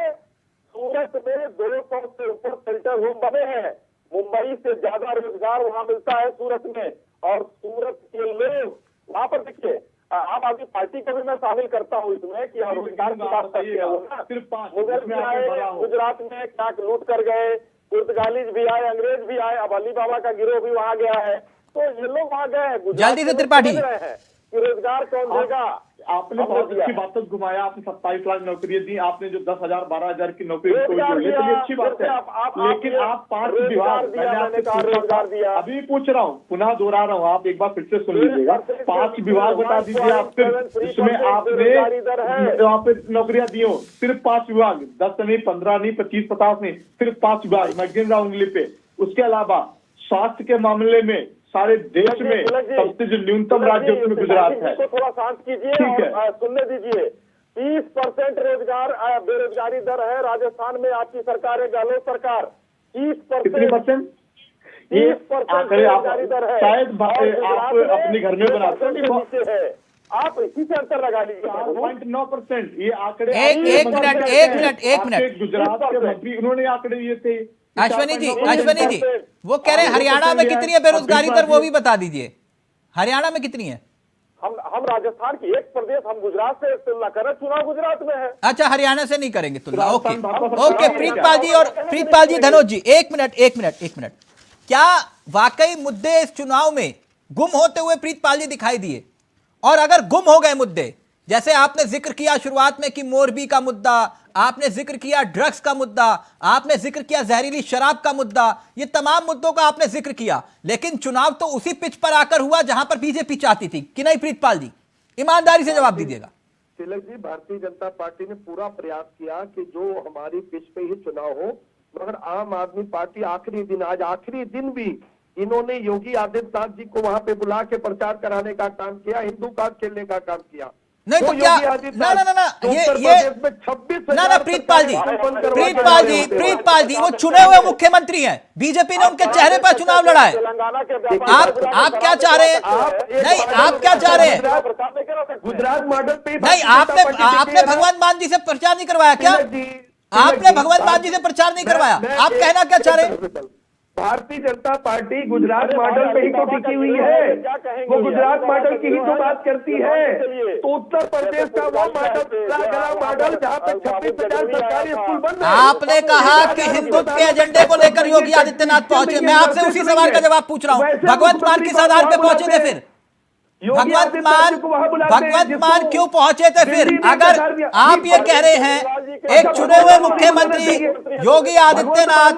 Speaker 5: सूरत में 200 से ऊपर शेल्टर होम बने हैं, मुंबई से ज्यादा रोजगार वहाँ मिलता है सूरत में। और सूरत के लोग वहाँ पर देखिए, आप आदमी पार्टी को भी मैं शामिल करता हूँ इसमें कि रोजगार की बात करते हैं वो ना। मुगल भी आए गुजरात में, क्या लूट कर गए, पुर्तगालीज भी आए, अंग्रेज भी आए, अब अली बाबा का गिरोह भी वहाँ गया है, तो ये लोग वहाँ गए हैं।
Speaker 1: जल्दी से त्रिपाठी,
Speaker 5: रोजगार कौन देगा?
Speaker 4: आपने बहुत अच्छी बात तक घुमाया, आपने 27 लाख नौकरियां दी, आपने जो 10,000 12,000 की नौकरी अच्छी बात है, लेकिन आप 5 विभाग, मैंने आपसे पूछा, अभी पूछ रहा हूँ, पुनः दोहरा रहा हूँ, आप एक बार फिर से सुन लीजिएगा। 5 विभाग बता दीजिए आप, सिर्फ इसमें आपने वहाँ पे नौकरियां दी हो, सिर्फ 5 विभाग, 10 नहीं, 15 नहीं, 25 50 नहीं, सिर्फ 5 विभाग, मैं गिन रहा हूँ उंगली पे। उसके अलावा स्वास्थ्य के मामले में सारे देश में सबसे जो न्यूनतम राज्य उसमें गुजरात है।
Speaker 5: तो थोड़ा शांत कीजिए और सुनने दीजिए। 30% रोजगार बेरोजगारी दर है राजस्थान में, आपकी सरकार है, गहलोत सरकार। 30%, 30% बेरोजगारी दर है।
Speaker 4: शायद आप अपने घर में बनाते हैं,
Speaker 5: आप इसी से अंतर लगा लीजिए।
Speaker 4: 4.9% ये आंकड़े।
Speaker 1: एक मिनट
Speaker 4: गुजरात के मंत्री, उन्होंने आंकड़े दिए थे।
Speaker 1: अश्वनी जी वो कह रहे हैं हरियाणा में कितनी है बेरोजगारी दर, वो भी बता दीजिए, हरियाणा में कितनी है?
Speaker 5: हम राजस्थान की एक प्रदेश, हम गुजरात से तुलना कर रहे हैं, चुनाव गुजरात में है।
Speaker 1: अच्छा, हरियाणा से नहीं करेंगे तुलना, ओके प्रीतपाल जी धनोज जी, एक मिनट, क्या वाकई मुद्दे इस चुनाव में गुम होते हुए प्रीतपाल जी दिखाई दिए? और अगर गुम हो गए मुद्दे, जैसे आपने जिक्र किया शुरुआत में कि मोरबी का मुद्दा, आपने जिक्र किया ड्रग्स का मुद्दा, आपने जिक्र किया जहरीली शराब का मुद्दा, ये तमाम मुद्दों का आपने जिक्र किया, लेकिन चुनाव तो उसी पिच पर आकर हुआ जहां पर बीजेपी चाहती थी कि नहीं? प्रीतपाल जी ईमानदारी से जवाब दीजिएगा।
Speaker 6: तिलक जी, भारतीय जनता पार्टी ने पूरा प्रयास किया कि जो हमारी पिच पे ही चुनाव हो, मगर आम आदमी पार्टी आखिरी दिन, आज आखिरी दिन भी इन्होंने योगी आदित्यनाथ जी को वहां पे बुला के प्रचार कराने का काम किया, हिंदू कार्ड खेलने का काम किया।
Speaker 1: नहीं तो क्या, ना ना ना ना, ये
Speaker 6: 26
Speaker 1: ना ना प्रीतपाल जी वो चुने हुए मुख्यमंत्री हैं, बीजेपी ने उनके चेहरे पर चुनाव लड़ा है।
Speaker 5: तेलंगाना के
Speaker 1: आप क्या चाह रहे हैं? नहीं, आप क्या चाह रहे हैं?
Speaker 6: गुजरात मॉडल पे
Speaker 1: नहीं, आपने भगवंत मान जी से प्रचार नहीं करवाया क्या? आपने भगवंत मान जी से प्रचार नहीं करवाया? आप कहना क्या चाह रहे हैं?
Speaker 6: भारतीय जनता पार्टी गुजरात मॉडल पे ही तो टिकी हुई है, वो गुजरात मॉडल की ही तो बात करती है। तो उत्तर प्रदेश का वो मॉडल जहाँ पे 26,000 सरकारी स्कूल बन रहे हैं।
Speaker 1: आपने कहा कि हिंदुत्व के एजेंडे को लेकर योगी आदित्यनाथ पहुंचे, मैं आपसे उसी सवाल का जवाब पूछ रहा हूं। भगवंत मान किस आधार पे पहुंचे थे फिर? भगवंत मान क्यों पहुंचे थे फिर? अगर आप ये कह रहे हैं एक चुने हुए मुख्यमंत्री योगी आदित्यनाथ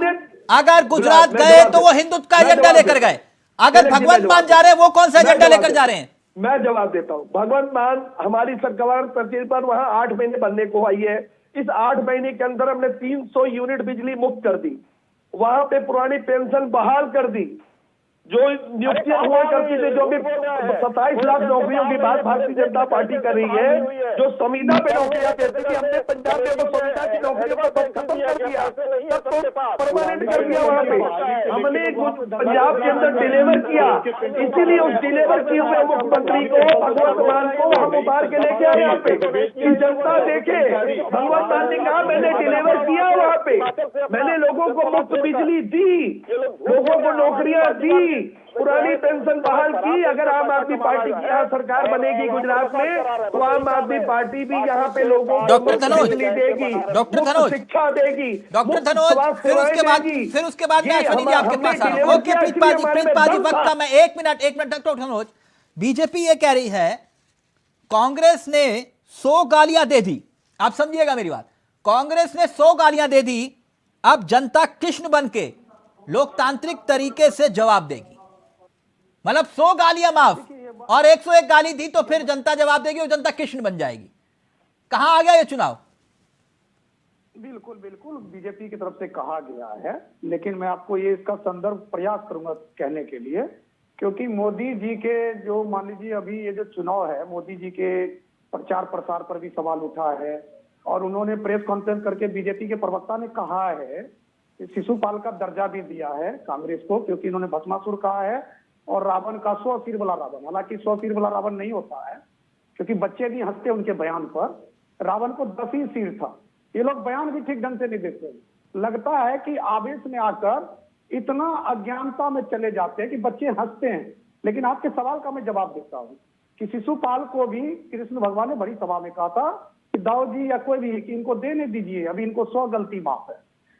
Speaker 1: अगर गुजरात गए तो वो हिंदुत्व का एजेंडा लेकर गए, अगर भगवंत मान जा रहे हैं वो कौन सा एजेंडा लेकर जा रहे हैं?
Speaker 6: मैं जवाब देता हूँ। भगवंत मान हमारी सरकार पर वहां 8 महीने बनने को आई है। इस 8 महीने के अंदर हमने 300 यूनिट बिजली मुक्त कर दी, वहां पे पुरानी पेंशन बहाल कर दी, जो नियुक्तियां हुआ करती थी, जो भी 27 लाख नौकरियों की बात भारतीय जनता पार्टी कर रही है, जो संविदा पे नौकरियां देती थी, हमने पंजाब में वो संविदा की नौकरियों को खत्म कर दिया, परमानेंट कर दिया। वहां पे हमने पंजाब के अंदर डिलीवर किया, इसीलिए उस डिलीवर किए हुए मुख्यमंत्री को, भगवंत मान को हम उतार के लेके आए यहाँ पे कि जनता देखे। भगवंत मान ने कहा मैंने डिलीवर किया, वहां पे मैंने लोगों को मुफ्त बिजली दी, लोगों को नौकरियां दी, पुरानी पेंशन बहाल की। अगर आम आदमी पार्टी की यहाँ सरकार बनेगी गुजरात में, तो आम आदमी पार्टी भी यहाँ पे लोगों को बिजली देगी, शिक्षा देगी,
Speaker 1: डॉक्टर धनोज, फिर उसके बाद मैं अश्विनी जी आपके पास आ रहा हूं। ओके प्रीतपाल जी वक्त का मैं एक मिनट डॉक्टर धनोज, बीजेपी ये कह रही है कांग्रेस ने 100 गालियां दे दी। आप समझिएगा मेरी बात, कांग्रेस ने 100 गालियां दे दी, अब जनता कृष्ण बन के लोकतांत्रिक तरीके से जवाब देगी। मतलब 100 गालियां माफ और 101 गाली दी तो फिर जनता जवाब देगी और जनता कृष्ण बन जाएगी। कहां आ गया ये चुनाव?
Speaker 7: बिल्कुल बिल्कुल बीजेपी की तरफ से कहा गया है, लेकिन मैं आपको ये इसका संदर्भ प्रयास करूंगा कहने के लिए, क्योंकि मोदी जी के जो मान लीजिए अभी ये जो चुनाव है, मोदी जी के प्रचार प्रसार पर भी सवाल उठा है और उन्होंने प्रेस कॉन्फ्रेंस करके बीजेपी के प्रवक्ता ने कहा है कि शिशुपाल का दर्जा भी दिया है कांग्रेस को, क्योंकि इन्होंने भस्मासुर कहा है और रावण का 100 सिर वाला रावण। हालांकि 100 सिर वाला रावण नहीं होता है, क्योंकि बच्चे भी हंसते उनके बयान पर। रावण को 10 ही सिर था। ये लोग बयान भी ठीक ढंग से नहीं देते। लगता है कि आवेश में आकर इतना अज्ञानता में चले जाते हैं कि बच्चे हंसते हैं। लेकिन आपके सवाल का मैं जवाब देता हूँ कि शिशुपाल को भी कृष्ण भगवान ने बड़ी सभा में कहा था कि दाऊ जी या कोई भी कि इनको देने दीजिए, अभी इनको 100 गलती माफ है।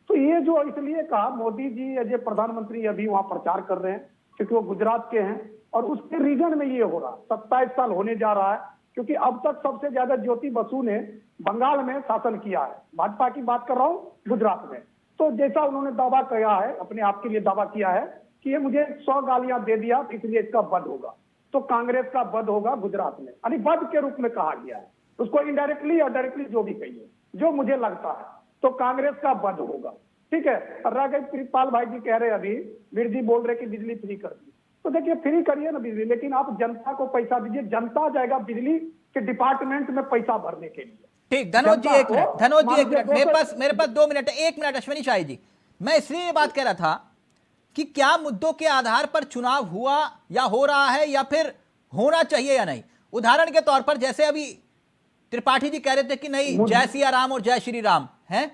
Speaker 7: तो ये जो इसलिए कहा मोदी जी एज ए प्रधानमंत्री अभी वहां प्रचार कर रहे हैं क्योंकि वो गुजरात के हैं और उसके रीजन में ये हो रहा है। 27 साल होने जा रहा है, क्योंकि अब तक सबसे ज्यादा ज्योति बसु ने बंगाल में शासन किया है। भाजपा की बात कर रहा हूँ गुजरात में। तो जैसा उन्होंने दावा किया है, अपने आप के लिए दावा किया है कि ये मुझे 100 गालियां दे दिया इसलिए इसका वध होगा, तो कांग्रेस का वध होगा गुजरात में, यानी वध के रूप में कहा गया है उसको। इनडायरेक्टली या डायरेक्टली जो भी कहिए, जो मुझे लगता है तो कांग्रेस का वध होगा। ठीक है। प्रीतपाल भाई जी कह रहे अभी, वीर जी बोल रहे कि बिजली फ्री कर दी, तो देखिए फ्री करिए ना बिजली, लेकिन आप जनता को पैसा दीजिए। जनता जाएगा बिजली के डिपार्टमेंट में पैसा भरने के लिए।
Speaker 1: ठीक, धनोज जी एक मिनट, मेरे पास 2 मिनट है। 1 मिनट अश्विनी शाही जी, मैं इसलिए ये बात कह रहा था कि क्या मुद्दों के आधार पर चुनाव हुआ या हो रहा है या फिर होना चाहिए या नहीं। उदाहरण के तौर पर जैसे अभी त्रिपाठी जी कह रहे थे कि नहीं जय सिया राम और जय श्री राम है,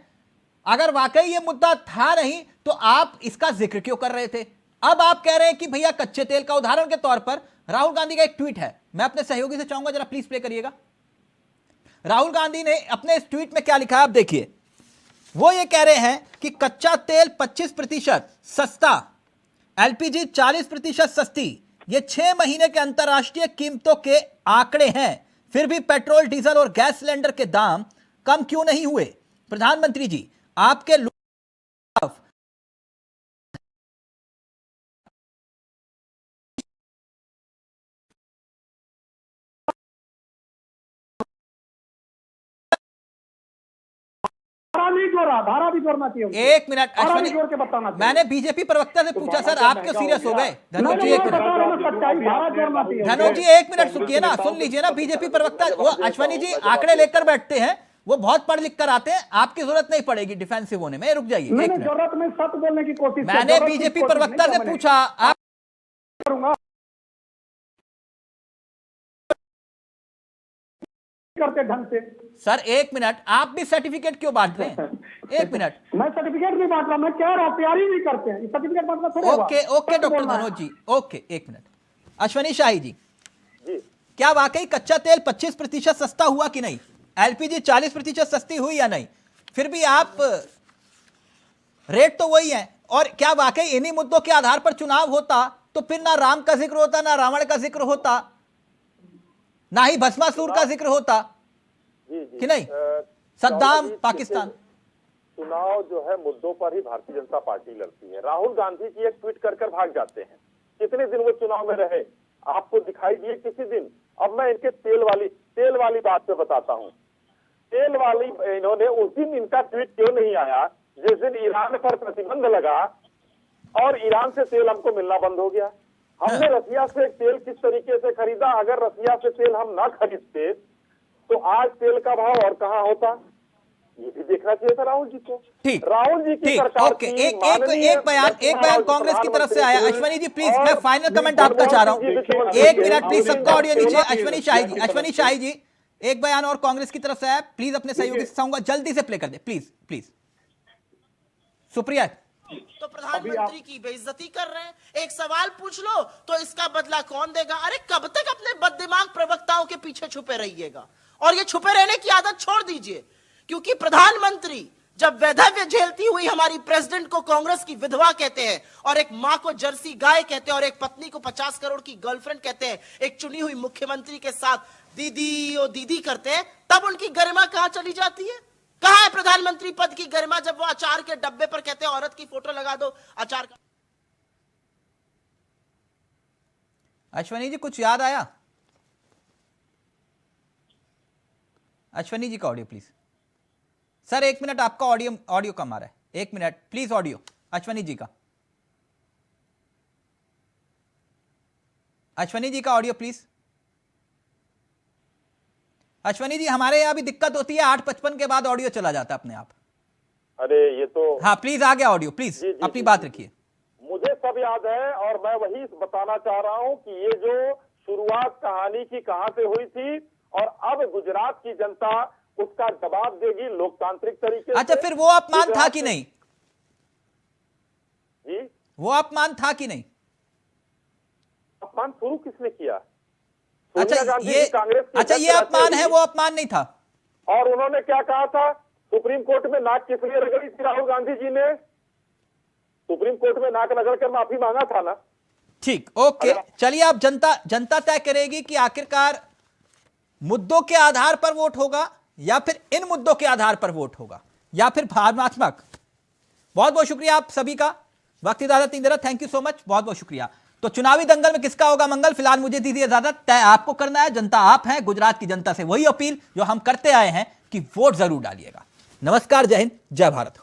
Speaker 1: अगर वाकई ये मुद्दा था नहीं तो आप इसका जिक्र क्यों कर रहे थे? अब आप कह रहे हैं कि भैया कच्चे तेल का। उदाहरण के तौर पर राहुल गांधी का एक ट्वीट है, मैं अपने सहयोगी से चाहूंगा जरा प्लीज प्ले करिएगा। राहुल गांधी ने अपने इस ट्वीट में क्या लिखा है आप देखिए। वो ये कह रहे हैं कि कच्चा तेल 25% सस्ता, एलपीजी 40% सस्ती, ये 6 महीने के अंतरराष्ट्रीय कीमतों के आंकड़े हैं, फिर भी पेट्रोल डीजल और गैस सिलेंडर के दाम कम क्यों नहीं हुए? प्रधानमंत्री जी, आपके
Speaker 6: नहीं हो
Speaker 7: धारा भी जोड़ना चाहिए उनको।
Speaker 1: एक मिनट
Speaker 7: धारा भी
Speaker 1: अश्वनी,
Speaker 7: जोड़ के बताना चाहिए।
Speaker 1: मैंने बीजेपी प्रवक्ता से पूछा सर, आप क्यों सीरियस हो गए? धनोज जी एक मिनट,
Speaker 7: सच्चाई धारा जोड़ना चाहिए।
Speaker 1: धनोज जी एक मिनट सुनिए ना, सुन लीजिए ना। बीजेपी प्रवक्ता वो अश्वनी जी आंकड़े लेकर बैठते हैं, वो बहुत पढ़ लिख कर आते हैं, आपकी जरूरत नहीं पड़ेगी डिफेंसिव होने में। रुक जाइए एक
Speaker 7: मैंने
Speaker 1: मिनट,
Speaker 7: जरूरत में सच बोलने की कोशिश की,
Speaker 1: मैंने
Speaker 7: जरूरत की
Speaker 1: बीजेपी
Speaker 7: कोशिश
Speaker 1: प्रवक्ता
Speaker 7: नहीं
Speaker 1: से
Speaker 7: की
Speaker 1: पूछा, आप
Speaker 7: करूंगा करते ढंग से।
Speaker 1: सर एक मिनट, आप भी सर्टिफिकेट क्यों बांट रहे हैं? एक मिनट,
Speaker 7: मैं सर्टिफिकेट नहीं बांट रहा, मैं कह रहा हूं तैयारी भी करते हैं, सर्टिफिकेट बांटना थोड़ा हुआ।
Speaker 1: ओके ओके
Speaker 7: सच
Speaker 1: डॉक्टर
Speaker 7: बोलना है।
Speaker 1: धनोज जी, ओके एक मिनट। अश्वनी शाही जी,
Speaker 5: जी
Speaker 1: क्या वाकई कच्चा तेल 25% सस्ता हुआ कि नहीं? एलपीजी 40% सस्ती हुई या नहीं? फिर भी आप रेट तो वही है। और क्या वाकई इन्हीं मुद्दों के आधार पर चुनाव होता तो फिर ना राम का जिक्र होता, ना रावण का जिक्र होता, ना ही भस्मासुर का जिक्र होता
Speaker 5: जी जी
Speaker 1: कि नहीं? सद्दाम पाकिस्तान।
Speaker 5: चुनाव जो है मुद्दों पर ही भारतीय जनता पार्टी लड़ती है। राहुल गांधी जी एक ट्वीट कर भाग जाते हैं। कितने दिन वो चुनाव में रहे, आपको दिखाई दिए किसी दिन? अब मैं इनके तेल वाली बात पे बताता हूँ। तेल वाली इन्होंने उस दिन इनका ट्वीट क्यों नहीं आया जिस दिन ईरान पर प्रतिबंध लगा और ईरान से तेल हमको मिलना बंद हो गया। हमने रसिया से तेल किस तरीके से खरीदा? अगर रसिया से तेल हम ना खरीदते तो आज तेल का भाव और कहाँ होता? ये भी देखना चाहिए था राहुल जी को।
Speaker 1: ठीक,
Speaker 5: राहुल जी की
Speaker 1: ठीक,
Speaker 5: सरकार
Speaker 1: ओके।
Speaker 5: की
Speaker 1: एक
Speaker 5: माननीय
Speaker 1: बयान कांग्रेस की तरफ से आया। अश्वनी जी प्लीज, मैं फाइनल कमेंट आपका चाह रहा हूं। एक मिनट प्लीज, सबका ऑडियो नीचे। अश्वनी शाही जी एक बयान और कांग्रेस की तरफ से आया, प्लीज अपने सहयोगी से चाहूंगा जल्दी से प्ले कर दे, प्लीज प्लीज। सुप्रिया,
Speaker 3: तो प्रधानमंत्री की बेइज्जती कर रहे हैं। एक सवाल पूछ लो तो इसका बदला कौन देगा? अरे कब तक अपने बददिमाग प्रवक्ताओं के पीछे छुपे रहिएगा? और ये छुपे रहने की आदत छोड़ दीजिए, क्योंकि प्रधानमंत्री जब वैधव्य झेलती हुई हमारी प्रेसिडेंट को कांग्रेस की विधवा कहते हैं, और एक मां को जर्सी गाय कहते हैं, और एक पत्नी को 50 करोड़ की गर्लफ्रेंड कहते हैं, एक चुनी हुई मुख्यमंत्री के साथ दीदी ओ दीदी करते हैं, तब उनकी गरिमा कहां चली जाती है? कहां है प्रधानमंत्री पद की गरिमा जब वो अचार के डब्बे पर कहते हैं औरत की फोटो लगा दो अचार का?
Speaker 1: अश्वनी जी कुछ याद आया? अश्वनी जी का ऑडियो प्लीज। सर एक मिनट, आपका ऑडियो कम आ रहा है, एक मिनट प्लीज ऑडियो अश्वनी जी का। अश्वनी जी का ऑडियो प्लीज। अश्वनी जी हमारे यहां भी दिक्कत होती है, 8:55 के बाद ऑडियो चला जाता है अपने आप।
Speaker 5: अरे ये तो
Speaker 1: हाँ प्लीज आ गया ऑडियो, प्लीज
Speaker 5: जी,
Speaker 1: अपनी बात रखिए।
Speaker 5: मुझे सब याद है और मैं वही बताना चाह रहा हूं कि ये जो शुरुआत कहानी की कहां से हुई थी और अब गुजरात की जनता उसका जवाब देगी लोकतांत्रिक तरीके से।
Speaker 1: अच्छा, फिर वो अपमान था कि नहीं?
Speaker 5: जी,
Speaker 1: वो अपमान था कि नहीं?
Speaker 5: अपमान शुरू किसने किया?
Speaker 1: अच्छा
Speaker 5: सोनिया गांधी
Speaker 1: ये
Speaker 5: जी कांग्रेस की
Speaker 1: अच्छा ये
Speaker 5: अध्यक्ष
Speaker 1: अपमान
Speaker 5: रही
Speaker 1: है, वो अपमान नहीं था।
Speaker 5: और उन्होंने क्या कहा था? सुप्रीम कोर्ट में नाक किस लिए रगड़ी थी राहुल गांधी जी ने? सुप्रीम कोर्ट में नाक रगड़ कर माफी मांगा था ना।
Speaker 1: ठीक, ओके चलिए, अब जनता तय करेगी कि आखिरकार मुद्दों के आधार पर वोट होगा या फिर इन मुद्दों के आधार पर वोट होगा या फिर भावनात्मक। बहुत बहुत शुक्रिया आप सभी का, वक्त इजाजत नहीं दे रहा, थैंक यू सो मच, बहुत बहुत शुक्रिया। तो चुनावी दंगल में किसका होगा मंगल, फिलहाल मुझे दीजिए इजाजत, तय आपको करना है, जनता आप हैं। गुजरात की जनता से वही अपील जो हम करते आए हैं कि वोट जरूर डालिएगा। नमस्कार, जय हिंद, जय भारत।